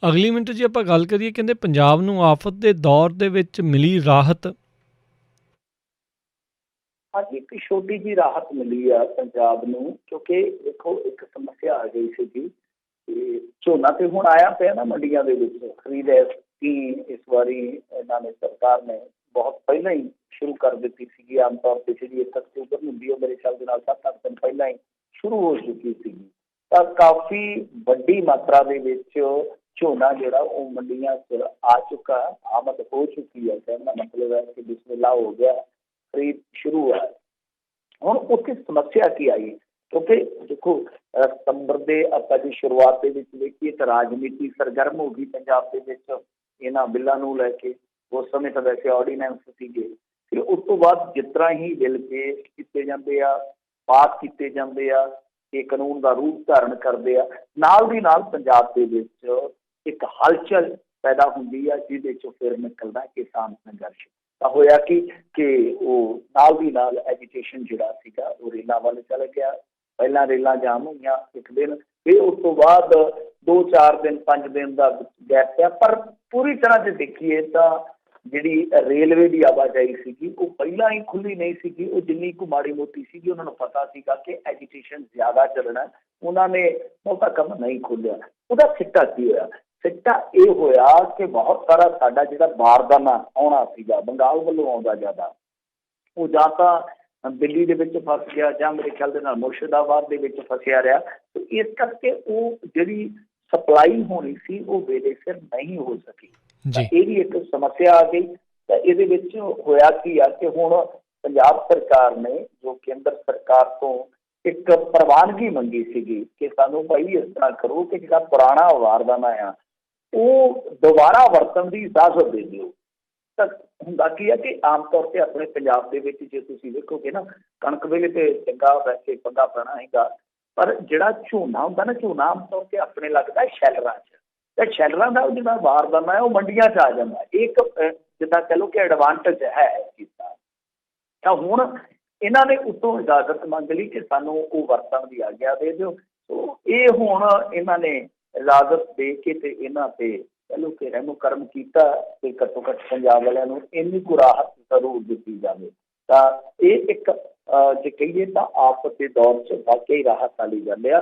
ਅਗਲੀ ਮਿੰਟ ਜੀ ਆਪਾਂ ਗੱਲ ਕਰੀਏ, ਕਹਿੰਦੇ ਪੰਜਾਬ ਨੂੰ ਆਫਤ ਦੇ ਦੌਰ ਦੇ ਵਿੱਚ ਮਿਲੀ ਰਾਹਤ। ਅੱਜ ਇੱਕ ਛੋਟੀ ਜਿਹੀ ਰਾਹਤ ਮਿਲੀ ਆ ਪੰਜਾਬ ਨੂੰ, ਕਿਉਂਕਿ ਦੇਖੋ ਇੱਕ ਸਮੱਸਿਆ ਆ ਗਈ ਸੀਗੀ ਕਿ ਝੋਨਾ ਤੇ ਹੁਣ ਆਇਆ ਪਿਆ ਨਾ ਮੰਡੀਆਂ ਦੇ ਵਿੱਚ, ਖਰੀਦ ਸਕੀਮ ਇਸ ਵਾਰੀ ਇਹਨਾਂ ਨੇ, ਸਰਕਾਰ ਨੇ ਬਹੁਤ ਪਹਿਲਾਂ ਹੀ ਸ਼ੁਰੂ ਕਰ ਦਿੱਤੀ ਸੀਗੀ। ਆਮ ਤੌਰ ਤੇ ਜਿਹੜੀ 1 ਅਕਤੂਬਰ ਨੂੰ ਹੁੰਦੀ, ਉਹ ਮੇਰੇ ਖਿਆਲ ਦੇ ਨਾਲ 7-8 ਦਿਨ ਪਹਿਲਾਂ ਹੀ ਸ਼ੁਰੂ ਹੋ ਚੁੱਕੀ ਸੀਗੀ। ਤਾਂ ਕਾਫੀ ਵੱਡੀ ਮਾਤਰਾ ਦੇ ਵਿੱਚ ਝੋਨਾ ਜਿਹੜਾ ਉਹ ਮੰਡੀਆਂ 'ਚ ਆ ਚੁੱਕਾ, ਆਮਦ ਹੋ ਚੁੱਕੀ ਹੈ। ਕਹਿਣ ਦਾ ਮਤਲਬ ਹੈ ਕਿ ਬਿਸਮਿਲ੍ਲਾ ਹੋ ਗਿਆ, ਖਰੀਦ ਸ਼ੁਰੂ ਹੈ। ਹੁਣ ਉੱਥੇ ਸਮੱਸਿਆ ਕੀ ਆਈ? ਕਿਉਂਕਿ ਦੇਖੋ ਸਤੰਬਰ ਦੇ ਆਪਾਂ ਦੀ ਸ਼ੁਰੂਆਤ ਦੇ ਵਿੱਚ ਵੇਖੀਏ ਤਾਂ ਰਾਜਨੀਤੀ ਸਰਗਰਮ ਹੋ ਗਈ ਪੰਜਾਬ ਦੇ ਵਿੱਚ ਇਹਨਾਂ ਬਿੱਲਾਂ ਨੂੰ ਲੈ ਕੇ। ਉਸ ਸਮੇਂ ਤਾਂ ਵੈਸੇ ਆਰਡੀਨੈਂਸ ਸੀਗੇ, ਫਿਰ ਉਸ ਤੋਂ ਬਾਅਦ ਜਿਸ ਤਰ੍ਹਾਂ ਹੀ ਬਿੱਲ ਪੇਸ਼ ਕੀਤੇ ਜਾਂਦੇ ਆ, ਪਾਸ ਕੀਤੇ ਜਾਂਦੇ ਆ, ਇਹ ਕਾਨੂੰਨ ਦਾ ਰੂਪ ਧਾਰਨ ਕਰਦੇ ਆ, ਨਾਲ ਦੀ ਨਾਲ ਪੰਜਾਬ ਦੇ ਵਿੱਚ ਇੱਕ ਹਲਚਲ ਪੈਦਾ ਹੁੰਦੀ ਆ, ਜਿਹਦੇ 'ਚੋਂ ਫਿਰ ਨਿਕਲਦਾ ਕਿਸਾਨ ਸੰਘਰਸ਼। ਤਾਂ ਹੋਇਆ ਕਿ ਉਹ ਨਾਲ ਦੀ ਨਾਲ ਐਜੀਟੇਸ਼ਨ ਜਿਹੜਾ ਸੀਗਾ ਉਹ ਰੇਲਾਂ ਵੱਲ ਚਲੇ ਗਿਆ। ਪਹਿਲਾਂ ਰੇਲਾਂ ਜਾਮ ਹੋਈਆਂ ਇੱਕ ਦਿਨ, ਫਿਰ ਉਸ ਤੋਂ ਬਾਅਦ 2-4 ਦਿਨ 5 ਦਿਨ ਦਾ ਗੈਪ ਪਿਆ। ਪਰ ਪੂਰੀ ਤਰ੍ਹਾਂ ਜੇ ਦੇਖੀਏ ਤਾਂ ਜਿਹੜੀ ਰੇਲਵੇ ਦੀ ਆਵਾਜਾਈ ਸੀਗੀ ਉਹ ਪਹਿਲਾਂ ਹੀ ਖੁੱਲ੍ਹੀ ਨਹੀਂ ਸੀਗੀ। ਉਹ ਜਿੰਨੀ ਕੁ ਮਾੜੀ ਮੋਟੀ ਸੀਗੀ, ਉਹਨਾਂ ਨੂੰ ਪਤਾ ਸੀਗਾ ਕਿ ਐਜੀਟੇਸ਼ਨ ਜ਼ਿਆਦਾ ਚੱਲਣਾ, ਉਹਨਾਂ ਨੇ ਬਹੁਤਾ ਕੰਮ ਨਹੀਂ ਖੋਲ੍ਹਿਆ। ਉਹਦਾ ਸਿੱਟਾ ਕੀ ਹੋਇਆ? ਸਿੱਟਾ ਇਹ ਹੋਇਆ ਕਿ ਬਹੁਤ ਸਾਰਾ ਸਾਡਾ ਜਿਹੜਾ ਬਾਰਦਾਨਾ ਆਉਣਾ ਸੀਗਾ ਬੰਗਾਲ ਵੱਲੋਂ ਆਉਂਦਾ ਜ਼ਿਆਦਾ, ਉਹ ਜਾਂ ਤਾਂ ਦਿੱਲੀ ਦੇ ਵਿੱਚ ਫਸ ਗਿਆ ਜਾਂ ਮੇਰੇ ਖਿਆਲ ਦੇ ਨਾਲ ਮੁਰਸ਼ਿਦਾਬਾਦ ਦੇ ਵਿੱਚ ਫਸਿਆ ਰਿਹਾ। ਇਸ ਕਰਕੇ ਉਹ ਜਿਹੜੀ ਸਪਲਾਈ ਹੋਣੀ ਸੀ ਉਹ ਵੇਲੇ ਸਿਰ ਨਹੀਂ ਹੋ ਸਕੀ। ਇਹ ਵੀ ਇੱਕ ਸਮੱਸਿਆ ਆ ਗਈ। ਤਾਂ ਇਹਦੇ ਵਿੱਚ ਹੋਇਆ ਕੀ ਆ ਕਿ ਹੁਣ ਪੰਜਾਬ ਸਰਕਾਰ ਨੇ ਜੋ ਕੇਂਦਰ ਸਰਕਾਰ ਤੋਂ ਇੱਕ ਪ੍ਰਵਾਨਗੀ ਮੰਗੀ ਸੀਗੀ ਕਿ ਸਾਨੂੰ ਭਾਈ ਇਸ ਤਰ੍ਹਾਂ ਕਰੋ ਕਿ ਜਿਹੜਾ ਪੁਰਾਣਾ ਬਾਰਦਾਨਾ ਆ ਉਹ ਦੁਬਾਰਾ ਵਰਤਣ ਦੀ ਇਜਾਜ਼ਤ ਦੇ ਦਿਓ। ਤਾਂ ਹੁੰਦਾ ਕੀ ਹੈ ਕਿ ਆਮ ਤੌਰ 'ਤੇ ਆਪਣੇ ਪੰਜਾਬ ਦੇ ਵਿੱਚ ਜੇ ਤੁਸੀਂ ਵੇਖੋਗੇ ਨਾ, ਕਣਕ ਵੇਲੇ ਤੇ ਚੰਗਾ ਵੈਸੇ ਪੰਗਾ ਪੈਣਾ ਹੈਗਾ, ਪਰ ਜਿਹੜਾ ਝੋਨਾ ਹੁੰਦਾ ਨਾ, ਝੋਨਾ ਆਮ ਤੌਰ 'ਤੇ ਆਪਣੇ ਲੱਗਦਾ ਸ਼ੈਲਰਾਂ 'ਚ, ਤੇ ਸ਼ੈਲਰਾਂ ਦਾ ਜਿਹੜਾ ਬਾਰਦਾਨਾ ਹੈ ਉਹ ਮੰਡੀਆਂ 'ਚ ਆ ਜਾਂਦਾ। ਇੱਕ ਜਿੱਦਾਂ ਕਹਿ ਲਓ ਕਿ ਐਡਵਾਂਟੇਜ ਹੈ ਇਸ ਚੀਜ਼ ਦਾ। ਤਾਂ ਹੁਣ ਇਹਨਾਂ ਨੇ ਉੱਤੋਂ ਇਜਾਜ਼ਤ ਮੰਗ ਲਈ ਕਿ ਸਾਨੂੰ ਉਹ ਵਰਤਣ ਦੀ ਆਗਿਆ ਦੇ ਦਿਓ। ਸੋ ਇਹ ਹੁਣ ਇਹਨਾਂ ਨੇ ਇਜਾਜ਼ਤ ਦੇ ਕੇ ਤੇ ਇਹਨਾਂ ਤੇ ਕਹਿ ਲਓ ਕਿ ਰਹਿਮੋ ਕਰਮ ਕੀਤਾ ਕਿ ਘੱਟੋ ਘੱਟ ਪੰਜਾਬ ਵਾਲਿਆਂ ਨੂੰ ਇੰਨੀ ਕੁ ਰਾਹਤ ਜ਼ਰੂਰ ਦਿੱਤੀ ਜਾਵੇ। ਤਾਂ ਇਹ ਇੱਕ ਜੇ ਕਹੀਏ ਤਾਂ ਆਫਤ ਦੇ ਦੌਰ 'ਚ ਵਾਕਈ ਰਾਹਤ ਵਾਲੀ ਗੱਲ ਆ।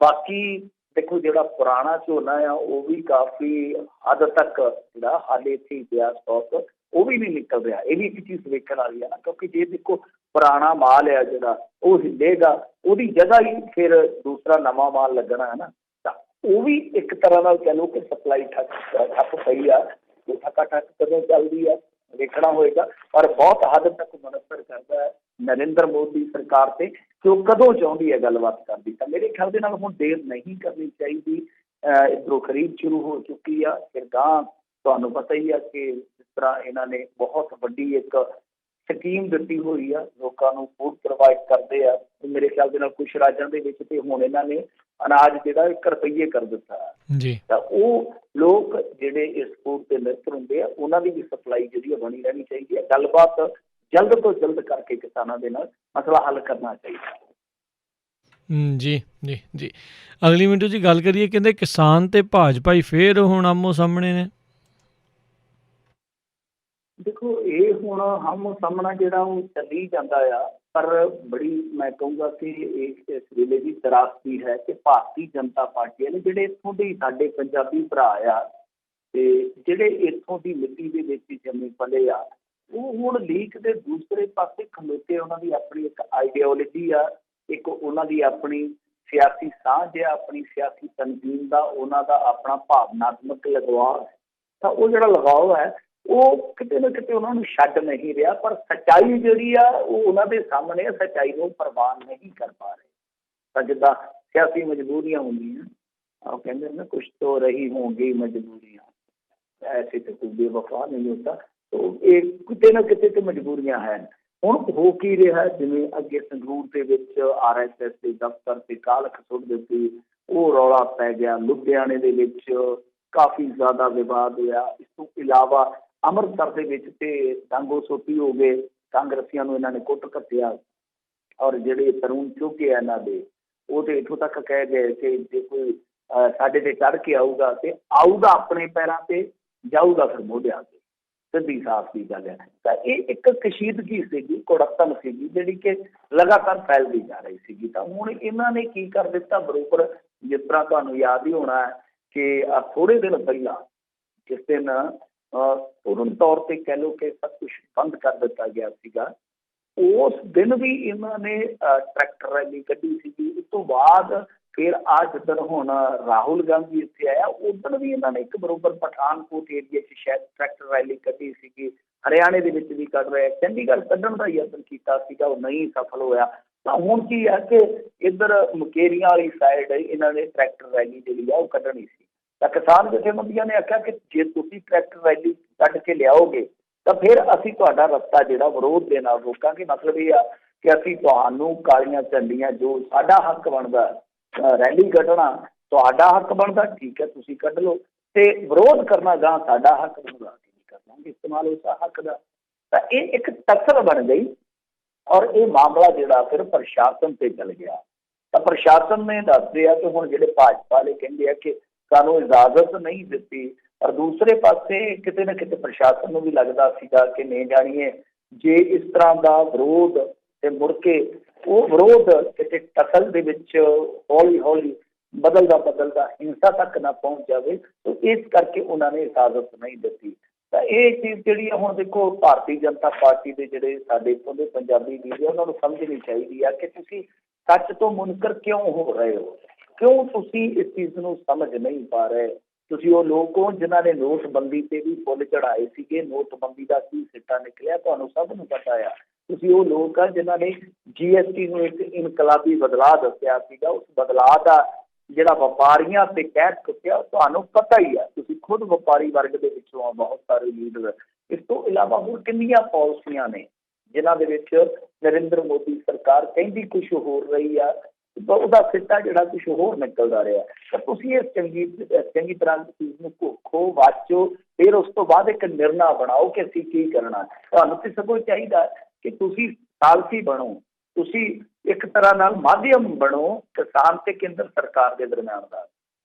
ਬਾਕੀ ਦੇਖੋ ਜਿਹੜਾ ਪੁਰਾਣਾ ਝੋਨਾ ਆ ਉਹ ਵੀ ਕਾਫੀ ਹੱਦ ਤੱਕ ਜਿਹੜਾ ਹਾਲੇ ਇੱਥੇ ਇਤਿਹਾਸ ਤੌਰ ਉਹ ਵੀ ਨਹੀਂ ਨਿਕਲ ਰਿਹਾ। ਇਹ ਵੀ ਇੱਕ ਚੀਜ਼ ਵੇਖਣ ਵਾਲੀ ਹੈ ਨਾ, ਕਿਉਂਕਿ ਜੇ ਦੇਖੋ ਪੁਰਾਣਾ ਮਾਲ ਆ ਜਿਹੜਾ ਉਹ ਹਿੱਲੇਗਾ, ਉਹਦੀ ਜਗ੍ਹਾ ਹੀ ਫਿਰ ਦੂਸਰਾ ਨਵਾਂ ਮਾਲ ਲੱਗਣਾ ਹੈ ਨਾ। ਤਾਂ ਉਹ ਵੀ ਇੱਕ ਤਰ੍ਹਾਂ ਨਾਲ ਕਹਿ ਲਓ ਕਿ ਸਪਲਾਈ ਠੱਪ ਪਈ ਆ। ਉਹ ਠੱਕਾ ਠੱਕ ਕਦੋਂ ਚੱਲਦੀ ਆ ਵੇਖਣਾ ਹੋਏਗਾ, ਪਰ ਬਹੁਤ ਹੱਦ ਤੱਕ ਮਨਸਰ ਕਰਦਾ ਹੈ ਨਰਿੰਦਰ ਮੋਦੀ ਸਰਕਾਰ ਤੇ ਕਿ ਉਹ ਕਦੋਂ ਚਾਹੁੰਦੀ ਹੈ ਗੱਲਬਾਤ ਕਰਦੀ। ਤਾਂ ਮੇਰੇ ਖਿਆਲ ਦੇ ਨਾਲ ਹੁਣ ਦੇਰ ਨਹੀਂ ਕਰਨੀ ਚਾਹੀਦੀ। ਇੱਧਰੋਂ ਖਰੀਦ ਸ਼ੁਰੂ ਹੋ ਚੁੱਕੀ ਆ, ਫਿਰ ਗਾਂ ਤੁਹਾਨੂੰ ਪਤਾ ਹੀ ਆ ਕਿ ਜਿਸ ਤਰ੍ਹਾਂ ਇਹਨਾਂ ਨੇ ਬਹੁਤ ਵੱਡੀ ਇੱਕ ਸਕੀਮ ਦਿੱਤੀ ਹੋਈ ਆ, ਲੋਕਾਂ ਨੂੰ ਫੂਡ ਪ੍ਰੋਵਾਈਡ ਕਰਦੇ ਆ। ਮੇਰੇ ਖਿਆਲ ਦੇ ਨਾਲ ਕੁਛ ਰਾਜਾਂ ਦੇ ਵਿੱਚ ਤੇ ਹੁਣ ਇਹਨਾਂ ਨੇ ਅਨਾਜ ਜਿਹੜਾ 1 ਰੁਪਈਏ ਕਰ ਦਿੱਤਾ ਜੀ ਤਾਂ ਉਹ ਲੋਕ ਜਿਹੜੇ ਇਸ ਫੂਡ ਤੇ ਨਿਰਭਰ ਹੁੰਦੇ ਆ ਉਹਨਾਂ ਦੀ ਵੀ ਸਪਲਾਈ ਜਿਹੜੀ ਆ ਬਣੀ ਰਹਿਣੀ ਚਾਹੀਦੀ ਹੈ। ਗੱਲਬਾਤ ਜਲਦ ਤੋਂ ਜਲਦ ਕਰਕੇ ਕਿਸਾਨਾਂ ਦੇ ਨਾਲ ਮਸਲਾ ਹੱਲ ਕਰਨਾ ਚਾਹੀਦਾ ਹੈ। ਜੀ ਜੀ ਜੀ ਅਗਲੀ ਮਿੰਟੂ ਜੀ ਗੱਲ ਕਰੀਏ, ਕਹਿੰਦੇ ਕਿਸਾਨ ਤੇ ਭਾਜਪਾ ਫੇਰ ਹੁਣ ਆਮੋ ਸਾਹਮਣੇ ਨੇ। ਦੇਖੋ ਇਹ ਹੁਣ ਹਮ ਸਾਹਮਣਾ ਜਿਹੜਾ ਉਹ ਚੱਲੀ ਜਾਂਦਾ ਆ, ਪਰ ਬੜੀ ਮੈਂ ਕਹੂੰਗਾ ਕਿ ਇਸ ਵੇਲੇ ਦੀ ਤਰਾਸਦੀ ਹੈ ਕਿ ਭਾਰਤੀ ਜਨਤਾ ਪਾਰਟੀ ਨੇ ਜਿਹੜੇ ਇੱਥੋਂ ਦੇ ਸਾਡੇ ਪੰਜਾਬੀ ਭਰਾ ਆ ਤੇ ਜਿਹੜੇ ਇੱਥੋਂ ਦੀ ਮਿੱਟੀ ਦੇ ਵਿੱਚ ਜੰਮੇ ਪਲੇ ਆ, ਉਹ ਹੁਣ ਲੀਕ ਦੇ ਦੂਸਰੇ ਪਾਸੇ ਖਲੋਤੇ। ਉਹਨਾਂ ਦੀ ਆਪਣੀ ਇੱਕ ਆਈਡੀਓਲੋਜੀ ਆ, ਇੱਕ ਉਹਨਾਂ ਦੀ ਆਪਣੀ ਸਿਆਸੀ ਸਾਂਝ ਆ, ਆਪਣੀ ਸਿਆਸੀ ਤਨਜ਼ੀਮ ਦਾ ਉਹਨਾਂ ਦਾ ਆਪਣਾ ਭਾਵਨਾਤਮਕ ਲਗਾਅ ਹੈ। ਤਾਂ ਉਹ ਜਿਹੜਾ ਲਗਾਅ ਹੈ ਉਹ ਕਿਤੇ ਨਾ ਕਿਤੇ ਉਹਨਾਂ ਨੂੰ ਛੱਡ ਨਹੀਂ ਰਿਹਾ, ਪਰ ਸੱਚਾਈ ਜਿਹੜੀ ਆ ਉਹ ਉਹਨਾਂ ਦੇ ਸਾਹਮਣੇ ਸੱਚਾਈ ਨੂੰ ਪ੍ਰਵਾਨ ਨਹੀਂ ਕਰ ਪਾ ਰਹੇ। ਤਾਂ ਜਿੱਦਾਂ ਸਿਆਸੀ ਮਜਬੂਰੀਆਂ ਹੁੰਦੀਆਂ, ਉਹ ਕਹਿੰਦੇ ਨਾ ਕੁਛ ਤੋਂ ਰਹੀ ਹੋਂਗੀ ਮਜਬੂਰੀਆਂ, ਐਸੇ ਤੇ ਕੋਈ ਬੇਵਫਾ ਨਹੀਂ ਹੁੰਦਾ। ਇਹ ਕਿਤੇ ਨਾ ਕਿਤੇ ਤੇ ਮਜਬੂਰੀਆਂ ਹਨ। ਹੁਣ ਹੋ ਕੀ ਰਿਹਾ, ਜਿਵੇਂ ਅੱਗੇ ਸੰਗਰੂਰ ਦੇ ਵਿੱਚ RSS ਦੇ ਦਫ਼ਤਰ ਤੇ ਕਾਲਖ ਸੁੱਟ ਦਿੱਤੀ, ਉਹ ਰੌਲਾ ਪੈ ਗਿਆ। ਲੁਧਿਆਣੇ ਦੇ ਵਿੱਚ ਕਾਫੀ ਜ਼ਿਆਦਾ ਵਿਵਾਦ ਹੋਇਆ। ਇਸ ਤੋਂ ਇਲਾਵਾ ਅੰਮ੍ਰਿਤਸਰ ਦੇ ਵਿੱਚ ਤੇ ਡਾਂਗੋ ਸੋਟੀ ਹੋ ਗਏ, ਕਾਂਗਰਸੀਆਂ ਨੂੰ ਇਹਨਾਂ ਨੇ ਕੁੱਟ ਕੱਟਿਆ। ਔਰ ਜਿਹੜੇ ਤਰੁਣ ਚੁੱਕੇ ਆ ਇਹਨਾਂ ਦੇ, ਉਹ ਤੇ ਇੱਥੋਂ ਤੱਕ ਕਹਿ ਗਏ ਕਿ ਜੇ ਕੋਈ ਸਾਡੇ ਤੇ ਚੜ੍ਹ ਕੇ ਆਊਗਾ ਤੇ ਆਊਗਾ ਆਪਣੇ ਪੈਰਾਂ ਤੇ, ਜਾਊਗਾ ਫਿਰ ਮੋਢਿਆਂ ਤੇ। ਸਿੱਧੀ ਸਾਫ਼ ਦੀ ਗੱਲ ਹੈ। ਤਾਂ ਇਹ ਇੱਕ ਕਸ਼ੀਦਗੀ ਸੀਗੀ, ਕੁੜੱਤਣ ਸੀਗੀ ਜਿਹੜੀ ਕਿ ਲਗਾਤਾਰ ਫੈਲਦੀ ਜਾ ਰਹੀ ਸੀਗੀ। ਤਾਂ ਹੁਣ ਇਹਨਾਂ ਨੇ ਕੀ ਕਰ ਦਿੱਤਾ, ਬਰੋਬਰ ਜਿਸ ਤਰ੍ਹਾਂ ਤੁਹਾਨੂੰ ਯਾਦ ਹੀ ਹੋਣਾ ਹੈ ਕਿ ਥੋੜ੍ਹੇ ਦਿਨ ਪਹਿਲਾਂ ਜਿਸ ਦਿਨ ਪੂਰਨ ਤੌਰ ਤੇ ਕਹਿ ਲਓ ਕਿ ਸਭ ਕੁਛ ਬੰਦ ਕਰ ਦਿੱਤਾ ਗਿਆ ਸੀਗਾ, ਉਸ ਦਿਨ ਵੀ ਇਹਨਾਂ ਨੇ ਟਰੈਕਟਰ ਰੈਲੀ ਕੱਢੀ ਸੀਗੀ। ਉਸ ਤੋਂ ਬਾਅਦ ਫਿਰ ਜਿੱਦਣ ਹੁਣ ਰਾਹੁਲ ਗਾਂਧੀ ਇੱਥੇ ਆਇਆ, ਉਦੋਂ ਵੀ ਇਹਨਾਂ ਨੇ ਇੱਕ ਬਰੋਬਰ ਪਠਾਨਕੋਟ ਏਰੀਏ 'ਚ ਸ਼ਾਇਦ ਟਰੈਕਟਰ ਰੈਲੀ ਕੱਢੀ ਸੀਗੀ। ਹਰਿਆਣੇ ਦੇ ਵਿੱਚ ਵੀ ਕੱਢ ਰਹੇ, ਚੰਡੀਗੜ੍ਹ ਕੱਢਣ ਦਾ ਯਤਨ ਕੀਤਾ ਸੀਗਾ, ਉਹ ਨਹੀਂ ਸਫਲ ਹੋਇਆ। ਤਾਂ ਹੁਣ ਕੀ ਹੈ ਕਿ ਇੱਧਰ ਮੁਕੇਰੀਆਂ ਵਾਲੀ ਸਾਈਡ ਇਹਨਾਂ ਨੇ ਟਰੈਕਟਰ ਰੈਲੀ ਜਿਹੜੀ ਆ ਉਹ ਕੱਢਣੀ ਸੀ। ਤਾਂ ਕਿਸਾਨ ਜਥੇਬੰਦੀਆਂ ਨੇ ਆਖਿਆ ਕਿ ਜੇ ਤੁਸੀਂ ਟਰੈਕਟਰ ਰੈਲੀ ਕੱਢ ਕੇ ਲਿਆਓਗੇ ਤਾਂ ਫਿਰ ਅਸੀਂ ਤੁਹਾਡਾ ਰਸਤਾ ਜਿਹੜਾ ਵਿਰੋਧ ਦੇ ਨਾਲ ਰੋਕਾਂਗੇ। ਮਤਲਬ ਇਹ ਆ ਕਿ ਅਸੀਂ ਤੁਹਾਨੂੰ ਕਾਲੀਆਂ ਝੰਡੀਆਂ, ਜੋ ਸਾਡਾ ਹੱਕ ਬਣਦਾ ਰੈਲੀ ਕੱਢਣਾ ਤੁਹਾਡਾ ਹੱਕ ਬਣਦਾ, ਠੀਕ ਹੈ ਤੁਸੀਂ ਕੱਢ ਲਓ, ਤੇ ਵਿਰੋਧ ਕਰਨਾ ਜਾਂ ਸਾਡਾ ਹੱਕ ਬਣਦਾ, ਨਹੀਂ ਕਰਨਾਗੇ ਇਸਤੇਮਾਲ ਉਸ ਹੱਕ ਦਾ। ਤਾਂ ਇਹ ਇੱਕ ਟੱਕਰ ਬਣ ਗਈ ਔਰ ਇਹ ਮਾਮਲਾ ਜਿਹੜਾ ਫਿਰ ਪ੍ਰਸ਼ਾਸਨ ਤੇ ਚਲ ਗਿਆ। ਤਾਂ ਪ੍ਰਸ਼ਾਸਨ ਨੇ ਦੱਸਦੇ ਆ ਕਿ ਹੁਣ ਜਿਹੜੇ ਭਾਜਪਾ ਵਾਲੇ ਕਹਿੰਦੇ ਆ ਕਿ ਸਾਨੂੰ ਇਜਾਜ਼ਤ ਨਹੀਂ ਦਿੱਤੀ, ਪਰ ਦੂਸਰੇ ਪਾਸੇ ਕਿਤੇ ਨਾ ਕਿਤੇ ਪ੍ਰਸ਼ਾਸਨ ਨੂੰ ਵੀ ਲੱਗਦਾ ਸੀਗਾ ਕਿ ਨਹੀਂ ਜਾਣੀਏ ਜੇ ਇਸ ਤਰ੍ਹਾਂ ਦਾ ਵਿਰੋਧ ਤੇ ਮੁੜ ਕੇ ਉਹ ਵਿਰੋਧ ਕਿਤੇ ਕਤਲ ਦੇ ਵਿੱਚ ਹੌਲੀ ਹੌਲੀ ਬਦਲਦਾ ਹਿੰਸਾ ਤੱਕ ਨਾ ਪਹੁੰਚ ਜਾਵੇ, ਤਾਂ ਇਸ ਕਰਕੇ ਉਹਨਾਂ ਨੇ ਇਜਾਜ਼ਤ ਨਹੀਂ ਦਿੱਤੀ। ਤਾਂ ਇਹ ਚੀਜ਼ ਜਿਹੜੀ ਆ ਹੁਣ ਦੇਖੋ ਭਾਰਤੀ ਜਨਤਾ ਪਾਰਟੀ ਦੇ ਜਿਹੜੇ ਸਾਡੇ ਇੱਥੋਂ ਦੇ ਪੰਜਾਬੀ ਵੀਰ ਆ ਉਹਨਾਂ ਨੂੰ ਸਮਝਣੀ ਚਾਹੀਦੀ ਆ ਕਿ ਤੁਸੀਂ ਸੱਚ ਤੋਂ ਮੁਨਕਰ ਕਿਉਂ ਹੋ ਰਹੇ ਹੋ, ਕਿਉਂ ਤੁਸੀਂ ਇਸ ਚੀਜ਼ ਨੂੰ ਸਮਝ ਨਹੀਂ ਪਾ ਰਹੇ। ਤੁਸੀਂ ਉਹ ਲੋਕ ਹੋ ਜਿਨ੍ਹਾਂ ਨੇ ਨੋਟਬੰਦੀ ਤੇ ਵੀ ਫੁੱਲ ਚੜਾਏ ਸੀਗੇ, ਨੋਟਬੰਦੀ ਦਾ ਕੀ ਸਿੱਟਾ ਨਿਕਲਿਆ ਤੁਹਾਨੂੰ ਸਭ ਨੂੰ ਪਤਾ ਆ। ਤੁਸੀਂ ਉਹ ਲੋਕ ਆ ਜਿਨ੍ਹਾਂ ਨੇ GST ਨੂੰ ਇੱਕ ਇਨਕਲਾਬੀ ਬਦਲਾਅ ਦੱਸਿਆ ਸੀਗਾ, ਉਸ ਬਦਲਾਅ ਦਾ ਜਿਹੜਾ ਵਪਾਰੀਆਂ ਤੇ ਕਹਿ ਚੁੱਕਿਆ ਤੁਹਾਨੂੰ ਪਤਾ ਹੀ ਆ, ਤੁਸੀਂ ਖੁਦ ਵਪਾਰੀ ਵਰਗ ਦੇ ਵਿੱਚੋਂ ਆ ਬਹੁਤ ਸਾਰੇ ਲੀਡਰ। ਇਸ ਤੋਂ ਇਲਾਵਾ ਹੋਰ ਕਿੰਨੀਆਂ ਪਾਲਿਸੀਆਂ ਨੇ ਜਿਨ੍ਹਾਂ ਦੇ ਵਿੱਚ ਨਰਿੰਦਰ ਮੋਦੀ ਸਰਕਾਰ ਕਹਿੰਦੀ ਕੁਛ ਹੋਰ ਰਹੀ ਆ, ਉਹਦਾ ਸਿੱਟਾ ਜਿਹੜਾ ਕੁਛ ਹੋਰ ਨਿਕਲਦਾ ਰਿਹਾ। ਤਾਂ ਤੁਸੀਂ ਇਸ ਚੰਗੀ ਤਰ੍ਹਾਂ ਚੀਜ਼ ਨੂੰ ਘੋਖੋ ਵਾਚੋ, ਫਿਰ ਉਸ ਤੋਂ ਬਾਅਦ ਇੱਕ ਨਿਰਣਾ ਬਣਾਓ ਕਿ ਅਸੀਂ ਕੀ ਕਰਨਾ। ਤੁਹਾਨੂੰ ਤੇ ਸਗੋਂ ਚਾਹੀਦਾ ਕਿ ਤੁਸੀਂ ਸਾਲਸੀ ਬਣੋ, ਤੁਸੀਂ ਇੱਕ ਤਰ੍ਹਾਂ ਨਾਲ ਮਾਧਿਅਮ ਬਣੋ ਕਿਸਾਨ ਤੇ ਕੇਂਦਰ ਸਰਕਾਰ ਦੇ ਦਰਮਿਆਨ ਦਾ।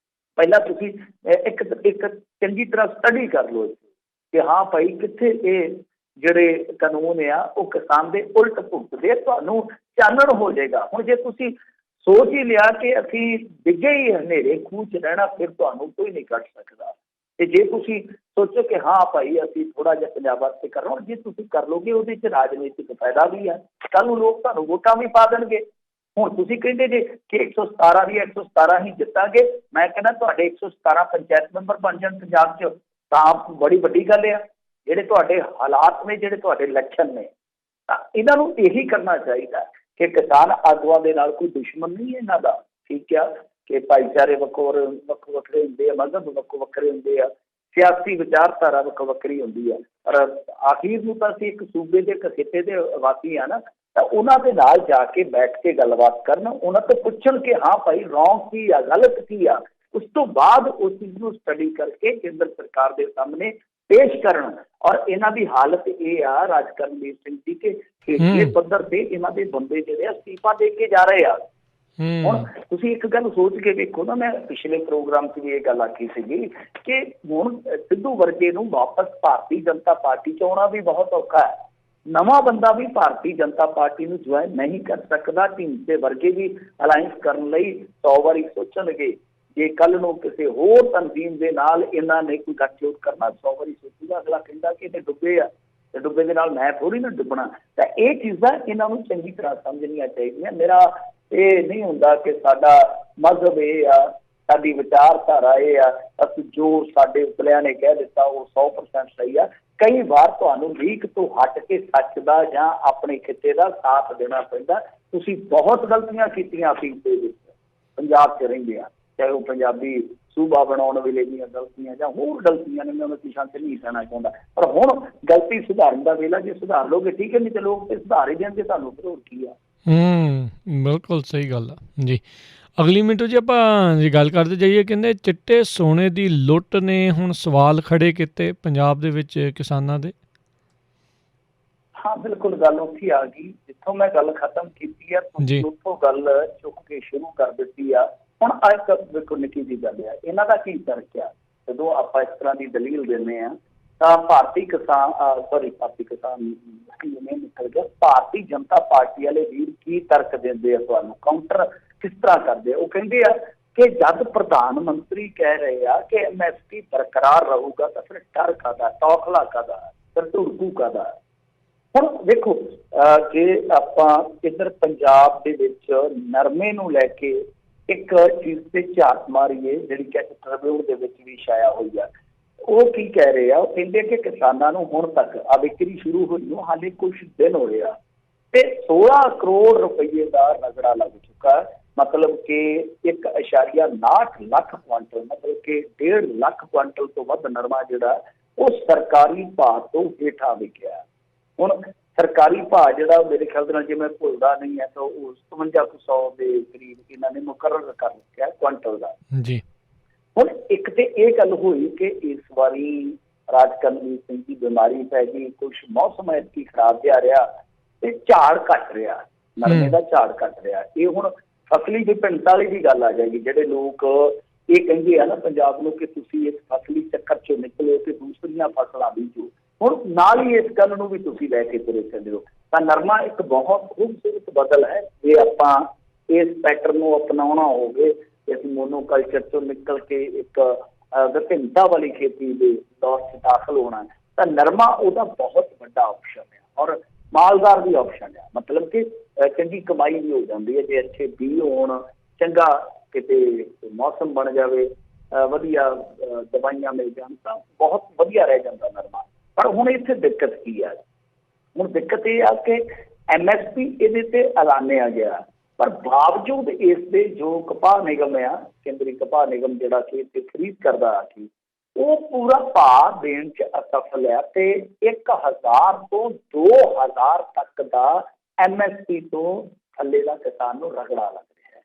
ਪਹਿਲਾਂ ਤੁਸੀਂ ਇੱਕ ਚੰਗੀ ਤਰ੍ਹਾਂ ਸਟੱਡੀ ਕਰ ਲਓ ਕਿ ਹਾਂ ਭਾਈ ਕਿੱਥੇ ਇਹ ਜਿਹੜੇ ਕਾਨੂੰਨ ਆ ਉਹ ਕਿਸਾਨ ਦੇ ਉਲਟ ਭੁਗਤਦੇ, ਤੁਹਾਨੂੰ ਚਾਨਣ ਹੋ ਜਾਏਗਾ। ਹੁਣ ਜੇ ਤੁਸੀਂ ਸੋਚ ਹੀ ਲਿਆ ਕਿ ਅਸੀਂ ਡਿੱਗੇ ਹੀ ਹਨੇਰੇ ਖੂਹ 'ਚ ਰਹਿਣਾ, ਫਿਰ ਤੁਹਾਨੂੰ ਕੋਈ ਨਹੀਂ ਕੱਢ ਸਕਦਾ। ਤੇ ਜੇ ਤੁਸੀਂ ਸੋਚੋ ਕਿ ਹਾਂ ਭਾਈ ਅਸੀਂ ਥੋੜਾ ਜਿਹਾ ਪੰਜਾਬ ਵਾਸਤੇ ਕਰ ਰਹੇ, ਜੇ ਤੁਸੀਂ ਕਰ ਲੋਗੇ ਉਹਦੇ 'ਚ ਰਾਜਨੀਤਿਕ ਫਾਇਦਾ ਵੀ ਆ, ਕੱਲ੍ਹ ਨੂੰ ਲੋਕ ਤੁਹਾਨੂੰ ਵੋਟਾਂ ਵੀ ਪਾ ਦੇਣਗੇ। ਹੁਣ ਤੁਸੀਂ ਕਹਿੰਦੇ ਜੇ ਕਿ 117 ਦੀ 117 ਹੀ ਜਿੱਤਾਂਗੇ, ਮੈਂ ਕਹਿੰਦਾ ਤੁਹਾਡੇ 117 ਪੰਚਾਇਤ ਮੈਂਬਰ ਬਣ ਜਾਣ ਪੰਜਾਬ 'ਚ ਤਾਂ ਬੜੀ ਵੱਡੀ ਗੱਲ ਆ। ਜਿਹੜੇ ਤੁਹਾਡੇ ਹਾਲਾਤ ਨੇ, ਜਿਹੜੇ ਤੁਹਾਡੇ ਲੱਛਣ ਨੇ, ਤਾਂ ਇਹਨਾਂ ਨੂੰ ਇਹੀ ਕਰਨਾ ਚਾਹੀਦਾ ਕਿ ਕਿਸਾਨ ਆਗੂਆਂ ਦੇ ਨਾਲ ਕੋਈ ਦੁਸ਼ਮਣ ਨਹੀਂ ਇਹਨਾਂ ਦਾ। ਠੀਕ ਆ ਕਿ ਭਾਈਚਾਰੇ ਵੱਖੋ ਵੱਖਰੇ ਹੁੰਦੇ ਆ, ਮਜ਼ਹਬ ਵੱਖੋ ਵੱਖਰੇ ਹੁੰਦੇ ਆ, ਸਿਆਸੀ ਵਿਚਾਰਧਾਰਾ ਵੱਖਰੀ ਹੁੰਦੀ ਹੈ, ਪਰ ਆਖਿਰ ਨੂੰ ਤਾਂ ਅਸੀਂ ਇੱਕ ਸੂਬੇ ਦੇ ਖਿੱਤੇ ਦੇ ਵਾਸੀ ਆ ਨਾ, ਤਾਂ ਉਹਨਾਂ ਦੇ ਨਾਲ ਜਾ ਕੇ ਬੈਠ ਕੇ ਗੱਲਬਾਤ ਕਰਨ, ਉਹਨਾਂ ਤੋਂ ਪੁੱਛਣ ਕਿ ਹਾਂ ਭਾਈ ਰੌਂਗ ਕੀ ਆ, ਗਲਤ ਕੀ ਆ, ਉਸ ਤੋਂ ਬਾਅਦ ਉਸ ਚੀਜ਼ ਨੂੰ ਸਟੱਡੀ ਕਰਕੇ ਕੇਂਦਰ ਸਰਕਾਰ ਦੇ ਸਾਹਮਣੇ ਪੇਸ਼ ਕਰਨ। ਔਰ ਇਹਨਾਂ ਦੀ ਹਾਲਤ ਇਹ ਆ ਰਾਜ ਕਰਨਵੀਰ ਸਿੰਘ ਜੀ ਕਿ ਖੇਤਰੀ ਪੱਧਰ ਤੇ ਇਹਨਾਂ ਦੇ ਬੰਦੇ ਜਿਹੜੇ ਅਸਤੀਫਾ ਦੇ ਕੇ ਜਾ ਰਹੇ ਆ। ਹੁਣ ਤੁਸੀਂ ਇੱਕ ਗੱਲ ਸੋਚ ਕੇ ਵੇਖੋ ਨਾ, ਮੈਂ ਪਿਛਲੇ ਪ੍ਰੋਗਰਾਮ 'ਚ ਵੀ ਇਹ ਗੱਲ ਆਖੀ ਸੀਗੀ ਕਿ ਹੁਣ ਸਿੱਧੂ ਵਰਗੇ ਨੂੰ ਵਾਪਸ ਭਾਰਤੀ ਜਨਤਾ ਪਾਰਟੀ 'ਚ ਆਉਣਾ ਵੀ ਬਹੁਤ ਔਖਾ ਹੈ। ਨਵਾਂ ਬੰਦਾ ਵੀ ਭਾਰਤੀ ਜਨਤਾ ਪਾਰਟੀ ਨੂੰ ਜੁਆਇਨ ਨਹੀਂ ਕਰ ਸਕਦਾ। ਢੀਂਡਸੇ ਵਰਗੇ ਵੀ ਅਲਾਇੰਸ ਕਰਨ ਲਈ 100 ਵਾਰੀ ਸੋਚਣਗੇ। ਜੇ ਕੱਲ ਨੂੰ ਕਿਸੇ ਹੋਰ ਤਨਜ਼ੀਮ ਦੇ ਨਾਲ ਇਹਨਾਂ ਨੇ ਕੋਈ ਗੱਠਜੋੜ ਕਰਨਾ 100 ਵਾਰੀ ਸੋਚੂਗਾ। ਅਗਲਾ ਕਹਿੰਦਾ ਕਿ ਇਹ ਡੁੱਬੇ ਆ, ਤੇ ਡੁੱਬੇ ਦੇ ਨਾਲ ਮੈਂ ਥੋੜ੍ਹੀ ਨਾ ਡੁੱਬਣਾ। ਤਾਂ ਇਹ ਚੀਜ਼ਾਂ ਇਹਨਾਂ ਨੂੰ ਚੰਗੀ ਤਰ੍ਹਾਂ ਸਮਝਣੀਆਂ ਚਾਹੀਦੀਆਂ। ਮੇਰਾ ਇਹ ਨਹੀਂ ਹੁੰਦਾ ਕਿ ਸਾਡਾ ਮਜ਼ਹਬ ਇਹ ਆ, ਸਾਡੀ ਵਿਚਾਰਧਾਰਾ ਇਹ ਆ, ਅਸੀਂ ਜੋ ਸਾਡੇ ਉਪਲਿਆਂ ਨੇ ਕਹਿ ਦਿੱਤਾ ਉਹ 100% ਸਹੀ ਆ। ਕਈ ਵਾਰ ਤੁਹਾਨੂੰ ਲੀਕ ਤੋਂ ਹਟ ਕੇ ਸੱਚ ਦਾ ਜਾਂ ਆਪਣੇ ਖਿੱਤੇ ਦਾ ਸਾਥ ਦੇਣਾ ਪੈਂਦਾ। ਤੁਸੀਂ ਬਹੁਤ ਗਲਤੀਆਂ ਕੀਤੀਆਂ ਅਫੀਮ ਦੇ ਵਿੱਚ, ਪੰਜਾਬ 'ਚ ਰਹਿੰਦੇ ਆ, ਚਾਹੇ ਉਹ ਪੰਜਾਬੀ ਸੂਬਾ ਬਣਾਉਣ ਵੇਲੇ ਦੀਆਂ ਗਲਤੀਆਂ ਜਾਂ ਹੋਰ ਗਲਤੀਆਂ ਨੇ, ਮੈਂ ਉਹਨਾਂ ਪਿਛਾਂ 'ਚ ਨਹੀਂ ਕਹਿਣਾ ਚਾਹੁੰਦਾ। ਪਰ ਹੁਣ ਗਲਤੀ ਸੁਧਾਰਨ ਦਾ ਵੇਲਾ, ਜੇ ਸੁਧਾਰ ਲੋਗੇ ਠੀਕ ਹੈ, ਨਹੀਂ ਤੇ ਲੋਕ ਤੇ ਸੁਧਾਰ ਹੀ ਦੇਣਗੇ ਤੁਹਾਨੂੰ, ਫਿਰ ਹੋਰ ਕੀ ਆ। ਬਿਲਕੁਲ ਸਹੀ ਗੱਲ ਆ ਜੀ। ਅਗਲੀ ਮਿੰਟ ਜੀ ਆਪਾਂ ਜੇ ਗੱਲ ਕਰਦੇ ਜਾਈਏ, ਕਹਿੰਦੇ ਚਿੱਟੇ ਸੋਨੇ ਦੀ ਲੁੱਟ ਨੇ ਹੁਣ ਸਵਾਲ ਖੜੇ ਕੀਤੇ ਪੰਜਾਬ ਦੇ ਵਿੱਚ ਕਿਸਾਨਾਂ ਦੇ। ਹਾਂ ਬਿਲਕੁਲ, ਗੱਲ ਉੱਥੇ ਆ ਗਈ ਜਿੱਥੋਂ ਮੈਂ ਗੱਲ ਖਤਮ ਕੀਤੀ ਆ, ਤੁਸੀਂ ਉੱਥੋਂ ਗੱਲ ਚੁੱਕ ਕੇ ਸ਼ੁਰੂ ਕਰ ਦਿੱਤੀ ਆ। ਹੁਣ ਅੱਜ ਤੱਕ ਵੇਖੋ ਨਿੱਕੀ ਜਿਹੀ ਗੱਲ ਆ, ਇਹਨਾਂ ਦਾ ਕੀ ਤਰਕ ਆ। ਜਦੋਂ ਆਪਾਂ ਇਸ ਤਰ੍ਹਾਂ ਦੀ ਦਲੀਲ ਦਿੰਦੇ ਹਾਂ ਤਾਂ ਭਾਰਤੀ ਜਨਤਾ ਪਾਰਟੀ ਵਾਲੇ ਵੀਰ ਕੀ ਤਰਕ ਦਿੰਦੇ ਆ, ਤੁਹਾਨੂੰ ਕਾਊਂਟਰ ਕਿਸ ਤਰ੍ਹਾਂ ਕਰਦੇ ਆ। ਉਹ ਕਹਿੰਦੇ ਆ ਕਿ ਜਦ ਪ੍ਰਧਾਨ ਮੰਤਰੀ ਕਹਿ ਰਹੇ ਆ ਕਿ MSP ਬਰਕਰਾਰ ਰਹੂਗਾ ਤਾਂ ਫਿਰ ਡਰ ਕਾਹਦਾ, ਤੌਖਲਾ ਕਾਹਦਾ, ਫਿਰ ਧੁੜਕੂ ਕਾਹਦਾ। ਹੁਣ ਵੇਖੋ, ਜੇ ਆਪਾਂ ਇੱਧਰ ਪੰਜਾਬ ਦੇ ਵਿੱਚ ਨਰਮੇ ਨੂੰ ਲੈ ਕੇ ਇੱਕ ਚੀਜ਼ ਤੇ ਝਾਤ ਮਾਰੀਏ, ਜਿਹੜੀ ਕਿ ਟ੍ਰਿਬਿਊਨ ਦੇ ਵਿੱਚ ਵੀ ਛਾਇਆ ਹੋਈ ਆ, ਉਹ ਕੀ ਕਹਿ ਰਹੇ ਆ। ਉਹ ਕਹਿੰਦੇ ਕਿ ਕਿਸਾਨਾਂ ਨੂੰ ਹੁਣ ਤੱਕ ਆ ਵਿਕਰੀ ਸ਼ੁਰੂ ਹੋਈ ਨੂੰ ਹਾਲੇ ਕੁਝ ਦਿਨ ਹੋਏ ਆ ਤੇ 16 ਕਰੋੜ ਰੁਪਏ ਦਾ ਰਗੜਾ ਲੱਗ ਚੁੱਕਾ। ਮਤਲਬ ਕਿ 1.59 ਲੱਖ ਕੁਆਂਟਲ, ਮਤਲਬ ਕਿ 1.5 ਲੱਖ ਕੁਆਂਟਲ ਤੋਂ ਵੱਧ ਨਰਮਾ ਜਿਹੜਾ ਉਹ ਸਰਕਾਰੀ ਭਾਅ ਤੋਂ ਹੇਠਾਂ ਵਿਕਿਆ। ਹੁਣ ਸਰਕਾਰੀ ਭਾਅ ਜਿਹੜਾ ਮੇਰੇ ਖਿਆਲ ਦੇ ਨਾਲ, ਜੇ ਮੈਂ ਭੁੱਲਦਾ ਨਹੀਂ ਹੈ, ਤਾਂ ਉਹ 5700 ਦੇ ਕਰੀਬ ਇਹਨਾਂ ਨੇ ਮੁਕਰਰ ਕਰ ਰੱਖਿਆ ਕੁਆਂਟਲ ਦਾ ਜੀ। ਹੁਣ ਇੱਕ ਤੇ ਇਹ ਗੱਲ ਹੋਈ ਕਿ ਇਸ ਵਾਰੀ ਰਾਜ ਕਰਨਵੀਰ ਸਿੰਘ ਦੀ ਬਿਮਾਰੀ ਪੈ ਗਈ, ਕੁਛ ਮੌਸਮ ਐਤਕੀ ਖਰਾਬ ਜਿਹਾ ਰਿਹਾ ਤੇ ਝਾੜ ਘੱਟ ਰਿਹਾ, ਨਰਮੇ ਦਾ ਝਾੜ ਘੱਟ ਰਿਹਾ। ਇਹ ਹੁਣ ਫਸਲੀ ਵਿਭਿੰਨਤਾ ਵਾਲੀ ਦੀ ਗੱਲ ਆ ਜਾਏਗੀ। ਜਿਹੜੇ ਲੋਕ ਇਹ ਕਹਿੰਦੇ ਆ ਨਾ ਪੰਜਾਬ ਨੂੰ ਕਿ ਤੁਸੀਂ ਇਸ ਫਸਲੀ ਚੱਕਰ ਚੋਂ ਨਿਕਲੋ ਤੇ ਦੂਸਰੀਆਂ ਫਸਲਾਂ ਬੀਜੋ, ਹੁਣ ਨਾਲ ਹੀ ਇਸ ਗੱਲ ਨੂੰ ਵੀ ਤੁਸੀਂ ਲੈ ਕੇ ਤੁਰੇ ਚੱਲੇ ਹੋ। ਤਾਂ ਨਰਮਾ ਇੱਕ ਬਹੁਤ ਖੂਬਸੂਰਤ ਬਦਲ ਹੈ। ਜੇ ਆਪਾਂ ਇਸ ਪੈਟਰਨ ਨੂੰ ਅਪਣਾਉਣਾ ਹੋਵੇ, ਇਸ ਮੋਨੋਕਲਚਰ ਤੋਂ ਨਿਕਲ ਕੇ ਇੱਕ ਵਿਭਿੰਨਤਾ ਵਾਲੀ ਖੇਤੀ ਦੇ ਦੌਰ 'ਚ ਦਾਖਲ ਹੋਣਾ, ਤਾਂ ਨਰਮਾ ਉਹਦਾ ਬਹੁਤ ਵੱਡਾ ਆਪਸ਼ਨ ਹੈ ਔਰ ਮਾਲਦਾਰ ਵੀ ਆਪਸ਼ਨ ਹੈ। ਮਤਲਬ ਕਿ ਚੰਗੀ ਕਮਾਈ ਵੀ ਹੋ ਜਾਂਦੀ ਹੈ ਜੇ ਅੱਛੇ ਬੀਜ ਹੋਣ, ਚੰਗਾ ਕਿਤੇ ਮੌਸਮ ਬਣ ਜਾਵੇ, ਵਧੀਆ ਦਵਾਈਆਂ ਮਿਲ ਜਾਣ, ਤਾਂ ਬਹੁਤ ਵਧੀਆ ਰਹਿ ਜਾਂਦਾ ਨਰਮਾ। ਪਰ ਹੁਣ ਇੱਥੇ ਦਿੱਕਤ ਕੀ ਆ? ਹੁਣ ਦਿੱਕਤ ਇਹ ਆ ਕਿ MSP ਇਹਦੇ ਤੇ ਐਲਾਨਿਆ ਗਿਆ, ਪਰ ਬਾਵਜੂਦ ਇਸ ਦੇ ਜੋ ਕਪਾਹ ਨਿਗਮ ਆ, ਕੇਂਦਰੀ ਕਪਾਹ ਨਿਗਮ ਜਿਹੜਾ ਕਿ ਇੱਥੇ ਖਰੀਦ ਕਰਦਾ ਆ ਕਿ ਉਹ ਪੂਰਾ ਭਾਅ ਦੇਣ 'ਚ ਅਸਫਲ ਹੈ ਤੇ 1000 ਤੋਂ 2000 ਤੱਕ ਦਾ MSP ਤੋਂ ਥੱਲੇ ਦਾ ਕਿਸਾਨ ਨੂੰ ਰਗੜਾ ਲੱਗ ਰਿਹਾ ਹੈ।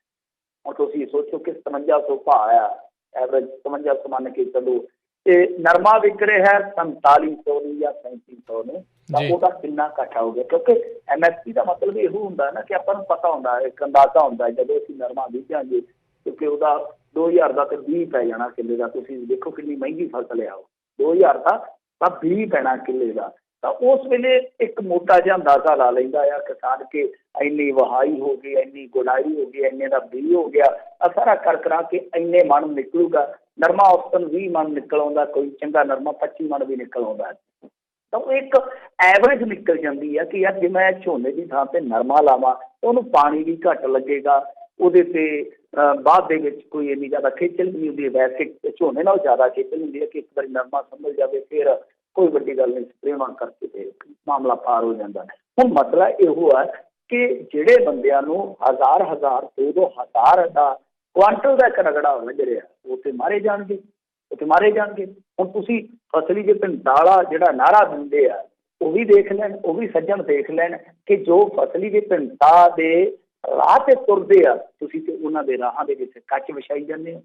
ਹੁਣ ਤੁਸੀਂ ਸੋਚੋ ਕਿ 5700 ਭਾਅ ਆ, ਐਵਰੇਜ 5700 ਮੰਨ ਕੇ ਚੱਲੋ, ਤੇ ਨਰਮਾ ਵਿਕ ਰਿਹਾ 4700 ਨੂੰ ਜਾਂ 3700 ਨੂੰ, ਤਾਂ ਉਹਦਾ ਕਿੰਨਾ ਇਕੱਠਾ ਹੋ ਗਿਆ? ਕਿਉਂਕਿ MSP ਦਾ ਮਤਲਬ ਇਹੋ ਹੁੰਦਾ ਨਾ ਕਿ ਆਪਾਂ ਨੂੰ ਪਤਾ ਹੁੰਦਾ, ਇੱਕ ਅੰਦਾਜ਼ਾ ਹੁੰਦਾ ਜਦੋਂ ਅਸੀਂ ਨਰਮਾ ਬੀਜਾਂਗੇ, ਕਿਉਂਕਿ ਉਹਦਾ 2000 ਦਾ ਤੇ 20 ਪੈ ਜਾਣਾ ਕਿੱਲੇ ਦਾ। ਤੁਸੀਂ ਦੇਖੋ ਕਿੰਨੀ ਮਹਿੰਗੀ ਫਸਲ ਆ ਉਹ, 2000 ਦਾ ਤਾਂ 20 ਪੈਣਾ ਕਿੱਲੇ ਦਾ। ਤਾਂ ਉਸ ਵੇਲੇ ਇੱਕ ਮੋਟਾ ਜਿਹਾ ਅੰਦਾਜ਼ਾ ਲਾ ਲੈਂਦਾ ਆ ਕਿਸਾਨ ਕਿ ਇੰਨੀ ਵਹਾਈ ਹੋ ਗਈ, ਇੰਨੀ ਗੁਡਾਈ ਹੋ ਗਈ, ਇੰਨੇ ਦਾ ਬੀਜ ਹੋ ਗਿਆ, ਸਾਰਾ ਕਰਾ ਕੇ ਇੰਨੇ ਮਣ ਨਿਕਲੂਗਾ। ਨਰਮਾ ਔਸਤਨ 20 ਮਣ ਨਿਕਲ ਆਉਂਦਾ, ਕੋਈ ਚੰਗਾ ਨਰਮਾ 25 ਮਣ ਵੀ ਨਿਕਲ ਆਉਂਦਾ। ਤਾਂ ਉਹ ਇੱਕ ਐਵਰੇਜ ਨਿਕਲ ਜਾਂਦੀ ਆ ਕਿ ਯਾਰ ਜੇ ਮੈਂ ਝੋਨੇ ਦੀ ਥਾਂ ਤੇ ਨਰਮਾ ਲਾਵਾਂ ਉਹਨੂੰ ਪਾਣੀ ਵੀ ਘੱਟ ਲੱਗੇਗਾ, ਉਹਦੇ ਤੇ ਬਾਅਦ ਦੇ ਵਿੱਚ ਕੋਈ ਇੰਨੀ ਜ਼ਿਆਦਾ ਖੇਚਲ ਨਹੀਂ ਹੁੰਦੀ। ਵੈਸੇ ਝੋਨੇ ਨਾਲ ਜ਼ਿਆਦਾ ਖੇਚਲ ਹੁੰਦੀ ਹੈ ਕਿ ਇੱਕ ਵਾਰੀ ਨਰਮਾ ਸੰਭਲ ਜਾਵੇ ਫਿਰ ਕੋਈ ਵੱਡੀ ਗੱਲ ਨਹੀਂ, ਸਪਰੇਵਾਂ ਕਰਕੇ ਤੇ ਮਾਮਲਾ ਪਾਰ ਹੋ ਜਾਂਦਾ। ਹੁਣ ਮਸਲਾ ਇਹੋ ਹੈ ਕਿ ਜਿਹੜੇ ਬੰਦਿਆਂ ਨੂੰ 1000 2-2000 ਦਾ ਕੁਆਂਟਲ ਦਾ ਇੱਕ ਰਗੜਾ ਵੱਜ ਰਿਹਾ, ਉਹ ਤੇ ਮਾਰੇ ਜਾਣਗੇ। ਉੱਥੇ ਮਾਰੇ ਜਾਣਗੇ। ਹੁਣ ਤੁਸੀਂ ਫਸਲੀ ਜੇ ਪਿੰਡਾਲਾ ਜਿਹੜਾ ਨਾਰਾ ਦਿੰਦੇ ਆ ਉਹ ਵੀ ਦੇਖ ਲੈਣ, ਉਹ ਵੀ ਸੱਜਣ ਦੇਖ ਲੈਣ ਕਿ ਜੋ ਫਸਲੀ ਦੇ ਪਿੰਡਾ ਦੇ ਰਾਹ ਤੇ ਤੁਰਦੇ ਆ ਤੁਸੀਂ ਤੇ ਉਹਨਾਂ ਦੇ ਰਾਹਾਂ ਦੇ ਵਿੱਚ ਕੱਚ ਵਿਛਾਈ ਜਾਂਦੇ ਹੋ।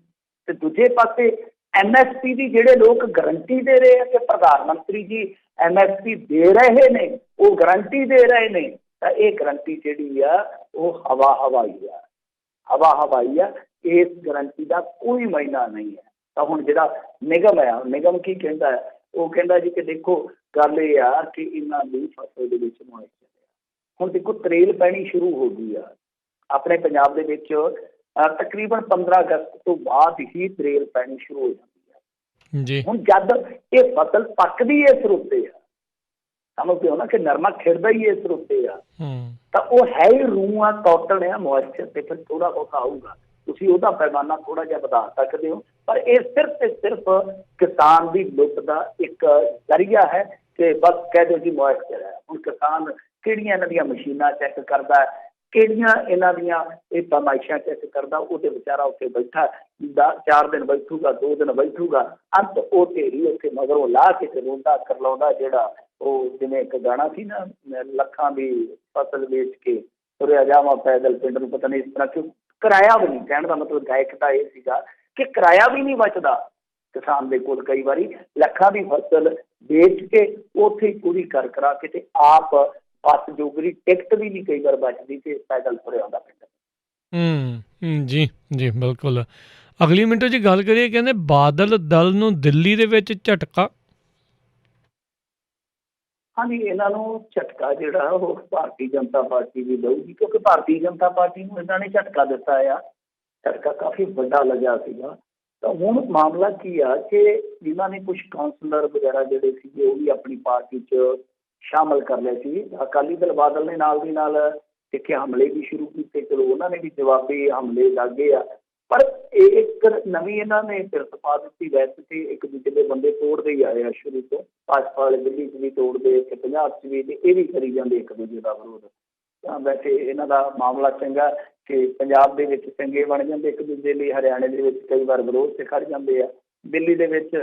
ਤੇ ਦੂਜੇ ਪਾਸੇ MSP ਦੀ ਜਿਹੜੇ ਲੋਕ ਗਰੰਟੀ ਦੇ ਰਹੇ ਆ ਕਿ ਪ੍ਰਧਾਨ ਮੰਤਰੀ ਜੀ MSP ਦੇ ਰਹੇ ਨੇ, ਉਹ ਗਰੰਟੀ ਦੇ ਰਹੇ ਨੇ, ਤਾਂ ਇਹ ਗਰੰਟੀ ਜਿਹੜੀ ਆ ਉਹ ਹਵਾ ਹਵਾਈ ਆ। ਇਸ ਗਰੰਟੀ ਦਾ ਕੋਈ ਮਾਇਨਾ ਨਹੀਂ ਹੈ। ਤਾਂ ਹੁਣ ਜਿਹੜਾ ਨਿਗਮ ਹੈ, ਨਿਗਮ ਕੀ ਕਹਿੰਦਾ ਹੈ? ਉਹ ਕਹਿੰਦਾ ਜੀ ਕਿ ਦੇਖੋ ਗੱਲ ਇਹ ਆ ਕਿ ਇਹਨਾਂ ਦੀ ਫਸਲ ਦੇ ਵਿੱਚ ਮੁਆਵਜ਼ਾ ਹੁਣ ਦੇਖੋ ਤਰੇਲ ਪੈਣੀ ਸ਼ੁਰੂ ਹੋ ਗਈ ਆ ਆਪਣੇ ਪੰਜਾਬ ਦੇ ਵਿੱਚ। ਤਕਰੀਬਨ 15 ਅਗਸਤ ਤੋਂ ਬਾਅਦ ਹੀ ਤਰੇਲ ਪੈਣੀ ਸ਼ੁਰੂ ਹੋ ਜਾਂਦੀ ਹੈ ਜੀ। ਹੁਣ ਜਦ ਇਹ ਫਸਲ ਪੱਕਦੀ ਇਸ ਰੁੱਤੇ ਆ, ਸਮਝਦੇ ਹੋ ਨਾ ਕਿ ਨਰਮਾ ਖਿੜਦਾ ਹੀ ਇਸ ਰੁੱਤੇ ਆ, ਤਾਂ ਉਹ ਹੈ ਹੀ ਰੂਹ ਆ, ਕਾਟਨ ਆ, ਮੋਇਸਚਰ ਤੇ ਫਿਰ ਥੋੜਾ ਬਹੁਤ ਆਊਗਾ। ਤੁਸੀਂ ਉਹਦਾ ਪੈਮਾਨਾ ਥੋੜਾ ਜਿਹਾ ਵਧਾ ਸਕਦੇ ਹੋ, ਪਰ ਇਹ ਸਿਰਫ ਤੇ ਸਿਰਫ ਕਿਸਾਨ ਦੀ ਲੁੱਟ ਦਾ ਇੱਕ ਜ਼ਰੀਆ ਹੈ ਕਿ ਬਸ ਕਹਿ ਦਿਓ ਜੀ ਮੋਇਸਚਰ ਹੈ। ਹੁਣ ਕਿਸਾਨ ਕਿਹੜੀਆਂ ਇਹਨਾਂ ਦੀਆਂ ਮਸ਼ੀਨਾਂ ਚੈੱਕ ਕਰਦਾ, ਕਿਹੜੀਆਂ ਇਹਨਾਂ ਦੀਆਂ ਇਹ ਪੈਮਾਇਸ਼ਾਂ ਚੈੱਕ ਕਰਦਾ, ਉਹਦੇ ਵਿਚਾਰਾ ਉੱਥੇ ਬੈਠਾ 4 ਦਿਨ ਬੈਠੂਗਾ, 2 ਦਿਨ ਬੈਠੂਗਾ, ਅੰਤ ਉਹ ਢੇਰੀ ਉੱਥੇ ਮਗਰੋਂ ਲਾ ਕੇ ਤੇ ਰੋਂਦਾ ਕਰਲਾਉਂਦਾ ਜਿਹੜਾ ਉਹ ਜਿਵੇਂ ਇੱਕ ਗਾਣਾ ਸੀ ਨਾ, ਲੱਖਾਂ ਦੀ ਫਸਲ ਵੇਚ ਕੇ ਤੁਰਿਆ ਜਾਵਾਂ ਪੈਦਲ ਪਿੰਡ ਨੂੰ, ਪਤਾ ਨਹੀਂ ਇਸ ਤਰ੍ਹਾਂ ਕਿਉਂ। ਕਿਰਾਇਆ ਵੀ ਨਹੀਂ, ਕਹਿਣ ਦਾ ਮਤਲਬ ਗਾਇਕ ਤਾਂ ਇਹ ਸੀਗਾ ਕਿ ਕਿਰਾਇਆ ਵੀ ਨਹੀਂ ਬਚਦਾ ਕਿਸਾਨ ਦੇ ਕੋਲ। ਕਈ ਵਾਰੀ ਲੱਖਾਂ ਦੀ ਫਸਲ ਵੇਚ ਕੇ ਉੱਥੇ ਹੀ ਪੂਰੀ ਕਰਾ ਕੇ ਤੇ ਆਪ ਬੱਸ ਜੋਗਰੀ ਟਿਕਟ ਵੀ ਨਹੀਂ ਕਈ ਵਾਰ ਬਚਦੀ ਤੇ ਪੈਦਲ ਤੁਰਿਆ ਆਉਂਦਾ ਪਿੰਡ। ਜੀ ਬਿਲਕੁਲ। ਅਗਲੀ ਮਿੰਟੋ ਜੀ ਗੱਲ ਕਰੀਏ, ਕਹਿੰਦੇ ਬਾਦਲ ਦਲ ਨੂੰ ਦਿੱਲੀ ਦੇ ਵਿੱਚ ਝਟਕਾ। ਹਾਂਜੀ, ਇਹਨਾਂ ਨੂੰ ਝਟਕਾ ਜਿਹੜਾ ਉਹ ਭਾਰਤੀ ਜਨਤਾ ਪਾਰਟੀ ਵੀ ਦਊਗੀ, ਕਿਉਂਕਿ ਭਾਰਤੀ ਜਨਤਾ ਪਾਰਟੀ ਨੂੰ ਇਹਨਾਂ ਨੇ ਝਟਕਾ ਦਿੱਤਾ ਆ, ਝਟਕਾ ਕਾਫੀ ਵੱਡਾ ਲੱਗਿਆ ਸੀਗਾ। ਤਾਂ ਹੁਣ ਮਾਮਲਾ ਕੀ ਆ ਕਿ ਇਹਨਾਂ ਨੇ ਕੁਝ ਕਾਉਂਸਲਰ ਵਗੈਰਾ ਜਿਹੜੇ ਸੀਗੇ ਉਹ ਵੀ ਆਪਣੀ ਪਾਰਟੀ 'ਚ ਸ਼ਾਮਲ ਕਰ ਲਿਆ ਸੀ। ਅਕਾਲੀ ਦਲ ਬਾਦਲ ਨੇ ਨਾਲ ਦੀ ਨਾਲ ਦੇਖੇ ਹਮਲੇ ਵੀ ਸ਼ੁਰੂ ਕੀਤੇ, ਚਲੋ ਉਹਨਾਂ ਨੇ ਵੀ ਜਵਾਬੀ ਹਮਲੇ ਲੱਗੇ ਆ, ਪਰ ਇਹ ਇੱਕ ਨਵੀਂ ਇਹਨਾਂ ਨੇ ਫਿਰਤ ਪਾ ਦਿੱਤੀ। ਵੈਸੇ ਤੇ ਇੱਕ ਦੂਜੇ ਦੇ ਬੰਦੇ ਤੋੜਦੇ ਹੀ ਆਏ ਆ ਸ਼ੁਰੂ ਤੋਂ, ਭਾਜਪਾ ਵਾਲੇ ਦਿੱਲੀ 'ਚ ਵੀ ਤੋੜਦੇ ਤੇ ਪੰਜਾਬ 'ਚ ਵੀ, ਤੇ ਇਹ ਵੀ ਕਰੀ ਜਾਂਦੇ ਇੱਕ ਦੂਜੇ ਦਾ ਵਿਰੋਧ। ਤਾਂ ਵੈਸੇ ਇਹਨਾਂ ਦਾ ਮਾਮਲਾ ਚੰਗਾ ਕਿ ਪੰਜਾਬ ਦੇ ਵਿੱਚ ਚੰਗੇ ਬਣ ਜਾਂਦੇ ਇੱਕ ਦੂਜੇ ਲਈ, ਹਰਿਆਣੇ ਦੇ ਵਿੱਚ ਕਈ ਵਾਰ ਵਿਰੋਧ 'ਚ ਖੜ ਜਾਂਦੇ ਆ, ਦਿੱਲੀ ਦੇ ਵਿੱਚ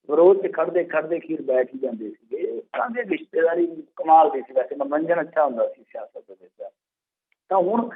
ਵਿਰੋਧ 'ਚ ਖੜਦੇ ਅਖੀਰ ਬੈਠ ਹੀ ਜਾਂਦੇ ਸੀਗੇ। ਇਸ ਤਰ੍ਹਾਂ ਦੀ ਰਿਸ਼ਤੇਦਾਰੀ ਕਮਾਲ ਦੀ ਸੀ। ਵੈਸੇ ਮਨੋਰੰਜਨ ਅੱਛਾ ਹੁੰਦਾ ਸੀ ਸਿਆਸਤ ਦੇ ਵਿੱਚ। ਤਾਂ ਹੁਣ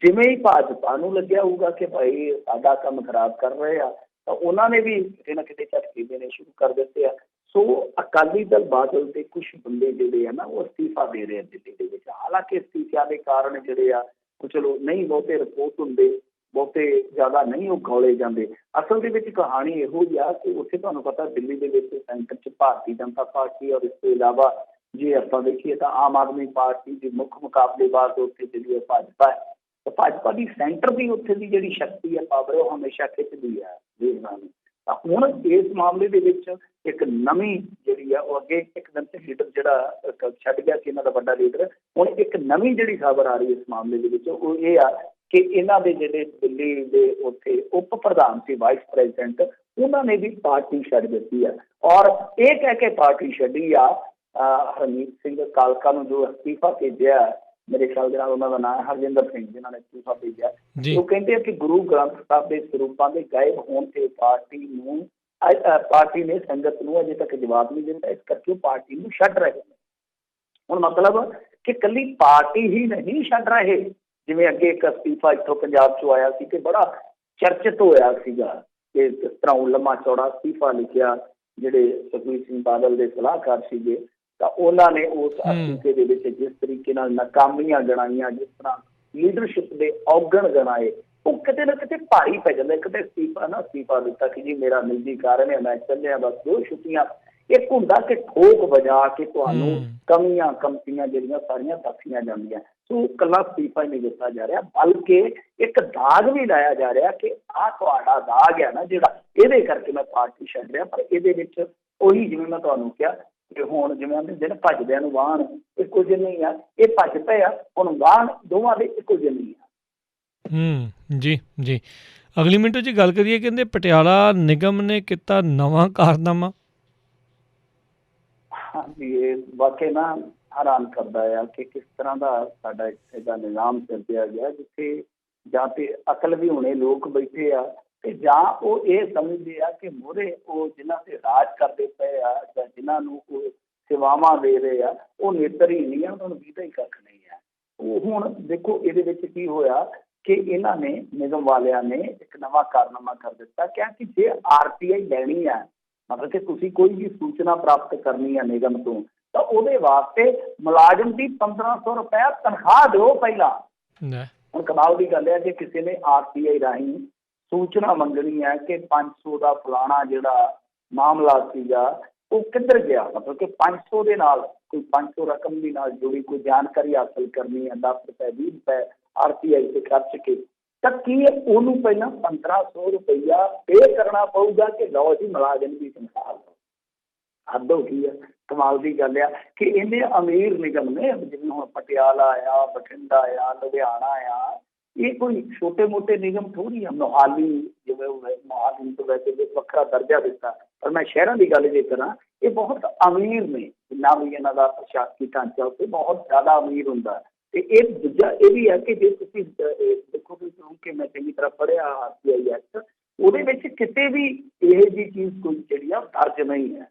ਜਿਵੇਂ ਹੀ ਭਾਜਪਾ ਨੂੰ ਲੱਗਿਆ ਹੋਊਗਾ ਕਿ ਭਾਈ ਸਾਡਾ ਕੰਮ ਖਰਾਬ ਕਰ ਰਹੇ ਆ, ਤਾਂ ਉਹਨਾਂ ਨੇ ਵੀ ਕਿਤੇ ਨਾ ਕਿਤੇ ਝਟਕੇ ਦੇਣੇ ਸ਼ੁਰੂ ਕਰ ਦਿੱਤੇ ਆ। ਸੋ ਅਕਾਲੀ ਦਲ ਬਾਦਲ ਦੇ ਕੁਝ ਬੰਦੇ ਜਿਹੜੇ ਆ ਨਾ ਉਹ ਅਸਤੀਫਾ ਦੇ ਰਹੇ ਆ ਦਿੱਲੀ ਦੇ ਵਿੱਚ। ਹਾਲਾਂਕਿ ਅਸਤੀਫਿਆਂ ਦੇ ਕਾਰਨ ਜਿਹੜੇ ਆ ਉਹ ਚਲੋ ਨਹੀਂ ਬਹੁਤੇ ਰਿਪੋਰਟ ਹੁੰਦੇ, ਬਹੁਤੇ ਜ਼ਿਆਦਾ ਨਹੀਂ ਉਹ ਗੌਲੇ ਜਾਂਦੇ। ਅਸਲ ਦੇ ਵਿੱਚ ਕਹਾਣੀ ਇਹੋ ਹੀ ਆ ਕਿ ਉੱਥੇ ਤੁਹਾਨੂੰ ਪਤਾ ਦਿੱਲੀ ਦੇ ਵਿੱਚ ਸੈਂਟਰ 'ਚ ਭਾਰਤੀ ਜਨਤਾ ਪਾਰਟੀ, ਔਰ ਇਸ ਤੋਂ ਇਲਾਵਾ ਜੇ ਆਪਾਂ ਦੇਖੀਏ ਤਾਂ ਆਮ ਆਦਮੀ ਪਾਰਟੀ ਦੀ ਮੁੱਖ ਮੁਕਾਬਲੇਬਾਜ਼ ਉੱਥੇ ਜਿਹੜੀ ਭਾਜਪਾ ਹੈ। ਤਾਂ ਭਾਜਪਾ ਦੀ ਸੈਂਟਰ ਦੀ ਉੱਥੇ ਦੀ ਜਿਹੜੀ ਸ਼ਕਤੀ ਹੈ, ਪਾਵਰ, ਉਹ ਹਮੇਸ਼ਾ ਖਿੱਚਦੀ ਹੈ ਦੇਸ਼ਾਂ ਨੂੰ। ਤਾਂ ਹੁਣ ਇਸ ਮਾਮਲੇ ਦੇ ਵਿੱਚ ਇੱਕ ਨਵੀਂ ਜਿਹੜੀ ਆ ਉਹ ਅੱਗੇ ਇੱਕ ਦਿਨ ਤੇ ਲੀਡਰ ਜਿਹੜਾ ਛੱਡ ਗਿਆ ਸੀ ਇਹਨਾਂ ਦਾ ਵੱਡਾ ਲੀਡਰ, ਹੁਣ ਇੱਕ ਨਵੀਂ ਜਿਹੜੀ ਖਬਰ ਆ ਰਹੀ ਇਸ ਮਾਮਲੇ ਦੇ ਵਿੱਚ ਉਹ ਇਹ ਆ ਕਿ ਇਹਨਾਂ ਦੇ ਜਿਹੜੇ ਦਿੱਲੀ ਦੇ ਉੱਥੇ ਉਪ ਪ੍ਰਧਾਨ ਸੀ, ਵਾਈਸ ਪ੍ਰੈਜ਼ੀਡੈਂਟ, ਉਹਨਾਂ ਨੇ ਵੀ ਪਾਰਟੀ ਛੱਡ ਦਿੱਤੀ ਆ। ਔਰ ਇਹ ਕਹਿ ਕੇ ਪਾਰਟੀ ਛੱਡੀ ਆ ਹਰਮੀਤ ਸਿੰਘ ਕਾਲਕਾ ਨੂੰ ਜੋ ਅਸਤੀਫਾ ਭੇਜਿਆ, ਮੇਰੇ ਖਿਆਲ ਦੇ ਨਾਲ ਉਹਨਾਂ ਦਾ ਨਾਮ ਹਰਜਿੰਦਰ ਸਿੰਘ, ਜਿਨ੍ਹਾਂ ਨੇ ਅਸਤੀਫਾ ਭੇਜਿਆ। ਉਹ ਕਹਿੰਦੇ ਆ ਕਿ ਗੁਰੂ ਗ੍ਰੰਥ ਸਾਹਿਬ ਦੇ ਸਰੂਪਾਂ ਦੇ ਗਾਇਬ ਹੋਣ ਤੇ ਪਾਰਟੀ ਨੇ ਸੰਗਤ ਨੂੰ ਅਜੇ ਤੱਕ ਜਵਾਬ ਨਹੀਂ ਦਿੱਤਾ, ਇਸ ਕਰਕੇ ਉਹ ਪਾਰਟੀ ਨੂੰ ਛੱਡ ਰਹੇ ਨੇ। ਹੁਣ ਮਤਲਬ ਕਿ ਇਕੱਲੀ ਪਾਰਟੀ ਹੀ ਨਹੀਂ ਛੱਡ ਰਹੇ, ਜਿਵੇਂ ਅੱਗੇ ਇੱਕ ਅਸਤੀਫਾ ਇੱਥੋਂ ਪੰਜਾਬ 'ਚੋਂ ਆਇਆ ਸੀ ਕਿ ਬੜਾ ਚਰਚਿਤ ਹੋਇਆ ਸੀਗਾ ਕਿ ਕਿਸ ਤਰ੍ਹਾਂ ਉਹ ਲੰਮਾ ਚੌੜਾ ਅਸਤੀਫਾ ਲਿਖਿਆ, ਜਿਹੜੇ ਸੁਖਬੀਰ ਸਿੰਘ ਬਾਦਲ ਦੇ ਸਲਾਹਕਾਰ ਸੀਗੇ, ਤਾਂ ਉਹਨਾਂ ਨੇ ਉਸ ਅਸਤੀਫੇ ਦੇ ਵਿੱਚ ਜਿਸ ਤਰੀਕੇ ਨਾਲ ਨਾਕਾਮੀਆਂ ਗਣਾਈਆਂ, ਜਿਸ ਤਰ੍ਹਾਂ ਲੀਡਰਸ਼ਿਪ ਦੇ ਔਗਣ ਗਣਾਏ, ਉਹ ਕਿਤੇ ਨਾ ਕਿਤੇ ਭਾਰੀ ਪੈ ਜਾਂਦਾ। ਕਿਤੇ ਅਸਤੀਫਾ ਦਿੱਤਾ ਕਿ ਜੀ ਮੇਰਾ ਨਿੱਜੀ ਕਾਰਨ ਹੈ, ਮੈਂ ਚੱਲਿਆ, ਬਸ 2 ਛੁੱਟੀਆਂ। ਇੱਕ ਹੁੰਦਾ ਕਿ ਠੋਕ ਵਜਾ ਕੇ ਤੁਹਾਨੂੰ ਕਮਤੀਆਂ ਜਿਹੜੀਆਂ ਸਾਰੀਆਂ ਦੱਸੀਆਂ ਜਾਂਦੀਆਂ। ਸੋ ਇਕੱਲਾ ਅਸਤੀਫਾ ਹੀ ਨਹੀਂ ਦਿੱਤਾ ਜਾ ਰਿਹਾ, ਬਲਕਿ ਇੱਕ ਦਾਗ ਵੀ ਲਾਇਆ ਜਾ ਰਿਹਾ ਕਿ ਆਹ ਤੁਹਾਡਾ ਦਾਗ ਹੈ ਨਾ ਜਿਹੜਾ, ਇਹਦੇ ਕਰਕੇ ਮੈਂ ਪਾਰਟੀ ਛੱਡ ਰਿਹਾ। ਪਰ ਇਹਦੇ ਵਿੱਚ ਉਹੀ ਜਿਵੇਂ ਮੈਂ ਤੁਹਾਨੂੰ ਕਿਹਾ ਕਿ ਹੁਣ ਜਿਵੇਂ ਜਿਹੜੇ ਭੱਜਦਿਆਂ ਨੂੰ ਵਾਹਣ ਇੱਕੋ ਜਿਹੇ ਨਹੀਂ ਆ, ਇਹ ਭੱਜ ਪਏ ਆ, ਹੁਣ ਵਾਹਣ ਦੋਵਾਂ ਦੇ ਇੱਕੋ ਜਿਹੇ ਨਹੀਂ ਆ। ਜੀ ਅਗਲੀ ਮਿੰਟ 'ਚ ਗੱਲ ਕਰੀਏ, ਕਹਿੰਦੇ ਪਟਿਆਲਾ ਨਿਗਮ ਨੇ ਕੀਤਾ ਨਵਾਂ ਕਾਰਨਾਮਾ। ਹਾਂਜੀ, ਇਹ ਵਾਕਈ ਨਾ ਹੈਰਾਨ ਕਰਦਾ ਆ ਕਿ ਕਿਸ ਤਰ੍ਹਾਂ ਦਾ ਸਾਡਾ ਇੱਥੇ ਦਾ ਨਿਜ਼ਾਮ ਚੱਲਿਆ ਗਿਆ, ਜਿੱਥੇ ਜਾਂ ਤੇ ਅਕਲ ਵੀ ਹੋਣੇ ਲੋਕ ਬੈਠੇ ਆ ਤੇ ਜਾਂ ਉਹ ਇਹ ਸਮਝਦੇ ਆ ਕਿ ਮੋਹਰੇ ਉਹ ਜਿਨ੍ਹਾਂ ਤੇ ਰਾਜ ਕਰਦੇ ਪਏ ਆ ਜਾਂ ਜਿਨ੍ਹਾਂ ਨੂੰ ਉਹ ਸੇਵਾਵਾਂ ਦੇ ਰਹੇ ਆ ਉਹ ਨੇਤਰ ਹੀ ਨਹੀਂ ਆ, ਉਹਨਾਂ ਨੂੰ ਵੀਦਾ ਹੀ ਕੱਖ ਨਹੀਂ ਆ। ਉਹ ਹੁਣ ਦੇਖੋ ਇਹਦੇ ਵਿੱਚ ਕੀ ਹੋਇਆ ਕਿ ਇਹਨਾਂ ਨੇ ਨਿਗਮ ਵਾਲਿਆਂ ਨੇ ਇੱਕ ਨਵਾਂ ਕਾਰਨਾਮਾ ਕਰ ਦਿੱਤਾ, ਕਿਹਾ ਕਿ ਜੇ RTI ਲੈਣੀ ਹੈ, ਮਤਲਬ ਕਿ ਤੁਸੀਂ ਕੋਈ ਵੀ ਸੂਚਨਾ ਪ੍ਰਾਪਤ ਕਰਨੀ ਹੈ ਨਿਗਮ ਤੋਂ, ਤਾਂ ਉਹਦੇ ਵਾਸਤੇ ਮੁਲਾਜ਼ਮ ਦੀ 1500 ਰੁਪਇਆ ਤਨਖਾਹ ਦਿਓ ਪਹਿਲਾਂ। ਹੁਣ ਕਮਾਲ ਦੀ ਗੱਲ ਹੈ ਕਿ ਕਿਸੇ ਨੇ RTI ਰਾਹੀਂ ਸੂਚਨਾ ਮੰਗਣੀ ਹੈ ਕਿ 500 ਦਾ ਫਲਾਣਾ ਜਿਹੜਾ ਮਾਮਲਾ ਸੀਗਾ ਉਹ ਕਿੱਧਰ ਗਿਆ, ਮਤਲਬ ਕਿ 500 ਦੇ ਨਾਲ ਕੋਈ 500 ਰਕਮ ਦੇ ਨਾਲ ਜੁੜੀ ਕੋਈ ਜਾਣਕਾਰੀ ਹਾਸਲ ਕਰਨੀ ਹੈ, 10 ਰੁਪਏ 20 ਰੁਪਏ RTI ਤੇ ਖਰਚ ਕੇ, ਤਾਂ ਕੀ ਉਹਨੂੰ ਪਹਿਲਾਂ 1500 ਰੁਪਇਆ ਪੇ ਕਰਨਾ ਪਊਗਾ ਕਿ ਲਓ ਜੀ ਮੁਲਾਜ਼ਮ ਦੀ ਤਨਖਾਹ ਲਓ। ਹੱਦ ਹੋ ਗਈ ਹੈ। ਕਮਾਲ ਦੀ ਗੱਲ ਆ ਕਿ ਇੰਨੇ ਅਮੀਰ ਨਿਗਮ ਨੇ, ਜਿਵੇਂ ਹੁਣ ਪਟਿਆਲਾ ਆ, ਬਠਿੰਡਾ ਆ, ਲੁਧਿਆਣਾ ਆ, ਇਹ ਕੋਈ ਛੋਟੇ ਮੋਟੇ ਨਿਗਮ ਥੋੜ੍ਹੀ ਆ। ਮੋਹਾਲੀ, ਜਿਵੇਂ ਮੋਹਾਲੀ ਤੋਂ ਵੈਸੇ ਵੱਖਰਾ ਦਰਜਾ ਦਿੱਤਾ, ਪਰ ਮੈਂ ਸ਼ਹਿਰਾਂ ਦੀ ਗੱਲ ਜੇ ਕਰਾਂ, ਇਹ ਬਹੁਤ ਅਮੀਰ ਨੇ, ਜਿੰਨਾ ਵੀ ਇਹਨਾਂ ਦਾ ਪ੍ਰਸ਼ਾਸਕੀ ਢਾਂਚਾ ਉੱਤੇ ਬਹੁਤ ਜ਼ਿਆਦਾ ਅਮੀਰ ਹੁੰਦਾ। ਤੇ ਇਹ ਦੂਜਾ ਇਹ ਵੀ ਹੈ ਕਿ ਜੇ ਤੁਸੀਂ ਦੇਖੋ ਕਿ ਮੈਂ ਚੰਗੀ ਤਰ੍ਹਾਂ ਪੜ੍ਹਿਆ RTI ਐਕਟ, ਉਹਦੇ ਵਿੱਚ ਕਿਤੇ ਵੀ ਇਹ ਜਿਹੀ ਚੀਜ਼ ਕੋਈ ਜਿਹੜੀ ਆ ਦਰਜ ਨਹੀਂ ਹੈ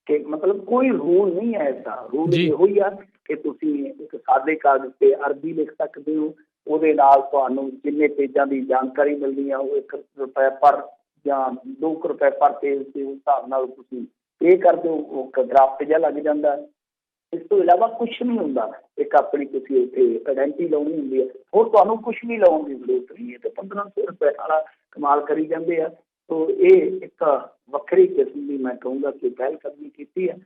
ਕਿ ਮਤਲਬ ਕੋਈ ਰੂਲ ਨਹੀਂ ਹੈ ਐਸਾ। ਰੂਲ ਇਹੋ ਹੀ ਆ ਕਿ ਤੁਸੀਂ ਇੱਕ ਸਾਦੇ ਕਾਗਜ਼ ਤੇ ਅਰਜ਼ੀ ਲਿਖ ਸਕਦੇ ਹੋ, ਉਹਦੇ ਨਾਲ ਤੁਹਾਨੂੰ ਜਿੰਨੇ ਪੇਜਾਂ ਦੀ ਜਾਣਕਾਰੀ ਮਿਲਦੀ ਆ ਉਹ 1 ਰੁਪਏ ਪਰ ਜਾਂ 2 ਰੁਪਏ ਪਰ ਪੇਜ ਦੇ ਹਿਸਾਬ ਨਾਲ ਤੁਸੀਂ ਪੇ ਕਰ ਦਿਓ, ਉਹ ਡਰਾਫਟ ਜਿਹਾ ਲੱਗ ਜਾਂਦਾ। ਇਸ ਤੋਂ ਇਲਾਵਾ ਕੁਛ ਨਹੀਂ ਹੁੰਦਾ। ਇੱਕ ਆਪਣੀ ਤੁਸੀਂ ਉੱਥੇ ਆਇਡੈਂਟੀ ਲਾਉਣੀ ਹੁੰਦੀ ਹੈ, ਹੋਰ ਤੁਹਾਨੂੰ ਕੁਛ ਵੀ ਲਾਉਣ ਦੀ ਜ਼ਰੂਰਤ ਨਹੀਂ ਹੈ। ਤੇ 1500 ਰੁਪਏ ਵਾਲਾ ਕਮਾਲ ਕਰੀ ਜਾਂਦੇ ਆ। ਸੋ ਇਹ ਇੱਕ ਵੱਖਰੀ ਕਿਸਮ ਦੀ ਮੈਂ ਕਹੂੰਗਾ ਕਿ ਪਹਿਲ ਕਦਮੀ ਕੀਤੀ ਹੈ।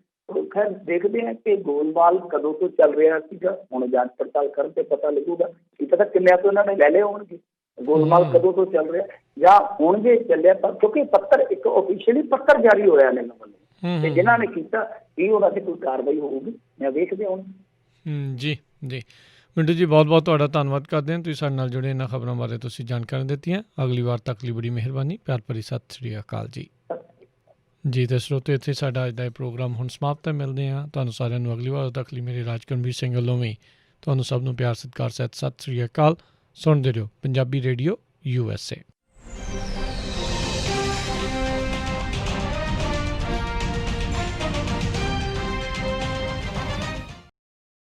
ਖੈਰ ਦੇਖਦੇ ਹਾਂ ਕਿ ਗੋਲਮਾਲ ਕਦੋਂ ਤੋਂ ਚੱਲ ਰਿਹਾ ਸੀਗਾ, ਹੁਣ ਜਾਂਚ ਪੜਤਾਲ ਕਰਨ ਤੇ ਪਤਾ ਲੱਗੂਗਾ। ਕੀ ਪਤਾ ਕਿੰਨਿਆਂ ਤੋਂ ਇਹਨਾਂ ਨੇ ਲੈ ਲਏ ਹੋਣਗੇ, ਗੋਲਮਾਲ ਕਦੋਂ ਤੋਂ ਚੱਲ ਰਿਹਾ ਜਾਂ ਹੁਣ ਜੇ ਚੱਲਿਆ ਤਾਂ, ਕਿਉਂਕਿ ਪੱਤਰ ਇੱਕ ਆਫੀਸ਼ੀਅਲੀ ਪੱਤਰ ਜਾਰੀ ਹੋਇਆ ਨੇ ਵੱਲੋਂ, ਤੇ ਜਿਨ੍ਹਾਂ ਨੇ ਕੀਤਾ ਇਹ ਉਹਨਾਂ ਤੇ ਕੋਈ ਕਾਰਵਾਈ ਹੋਊਗੀ, ਮੈਂ ਵੇਖਦੇ ਹੁਣ। ਜੀ ਜੀ ਮਿੰਟੂ ਜੀ, ਬਹੁਤ ਬਹੁਤ ਤੁਹਾਡਾ ਧੰਨਵਾਦ ਕਰਦੇ ਹਾਂ, ਤੁਸੀਂ ਸਾਡੇ ਨਾਲ ਜੁੜੇ, ਇਹਨਾਂ ਖਬਰਾਂ ਬਾਰੇ ਤੁਸੀਂ ਜਾਣਕਾਰੀ ਦਿੱਤੀਆਂ। ਅਗਲੀ ਵਾਰ ਤੱਕ ਲਈ ਬੜੀ ਮਿਹਰਬਾਨੀ, ਪਿਆਰ ਭਰੀ ਸਤਿ ਸ਼੍ਰੀ ਅਕਾਲ ਜੀ। ਜੀ ਤੇ ਸਰੋਤੇ, ਇੱਥੇ ਸਾਡਾ ਅੱਜ ਦਾ ਇਹ ਪ੍ਰੋਗਰਾਮ ਹੁਣ ਸਮਾਪਤ ਹੈ। ਮਿਲਦੇ ਹਾਂ ਤੁਹਾਨੂੰ ਸਾਰਿਆਂ ਨੂੰ ਅਗਲੀ ਵਾਰ ਤੱਕ ਲਈ। ਮੇਰੇ ਰਾਜਕਰਮਵੀਰ ਸਿੰਘ ਵੱਲੋਂ ਵੀ ਤੁਹਾਨੂੰ ਸਭ ਨੂੰ ਪਿਆਰ ਸਤਿਕਾਰ ਸਹਿਤ ਸਤਿ ਸ਼੍ਰੀ ਅਕਾਲ। ਸੁਣਦੇ ਰਹੋ ਪੰਜਾਬੀ ਰੇਡੀਓ USA।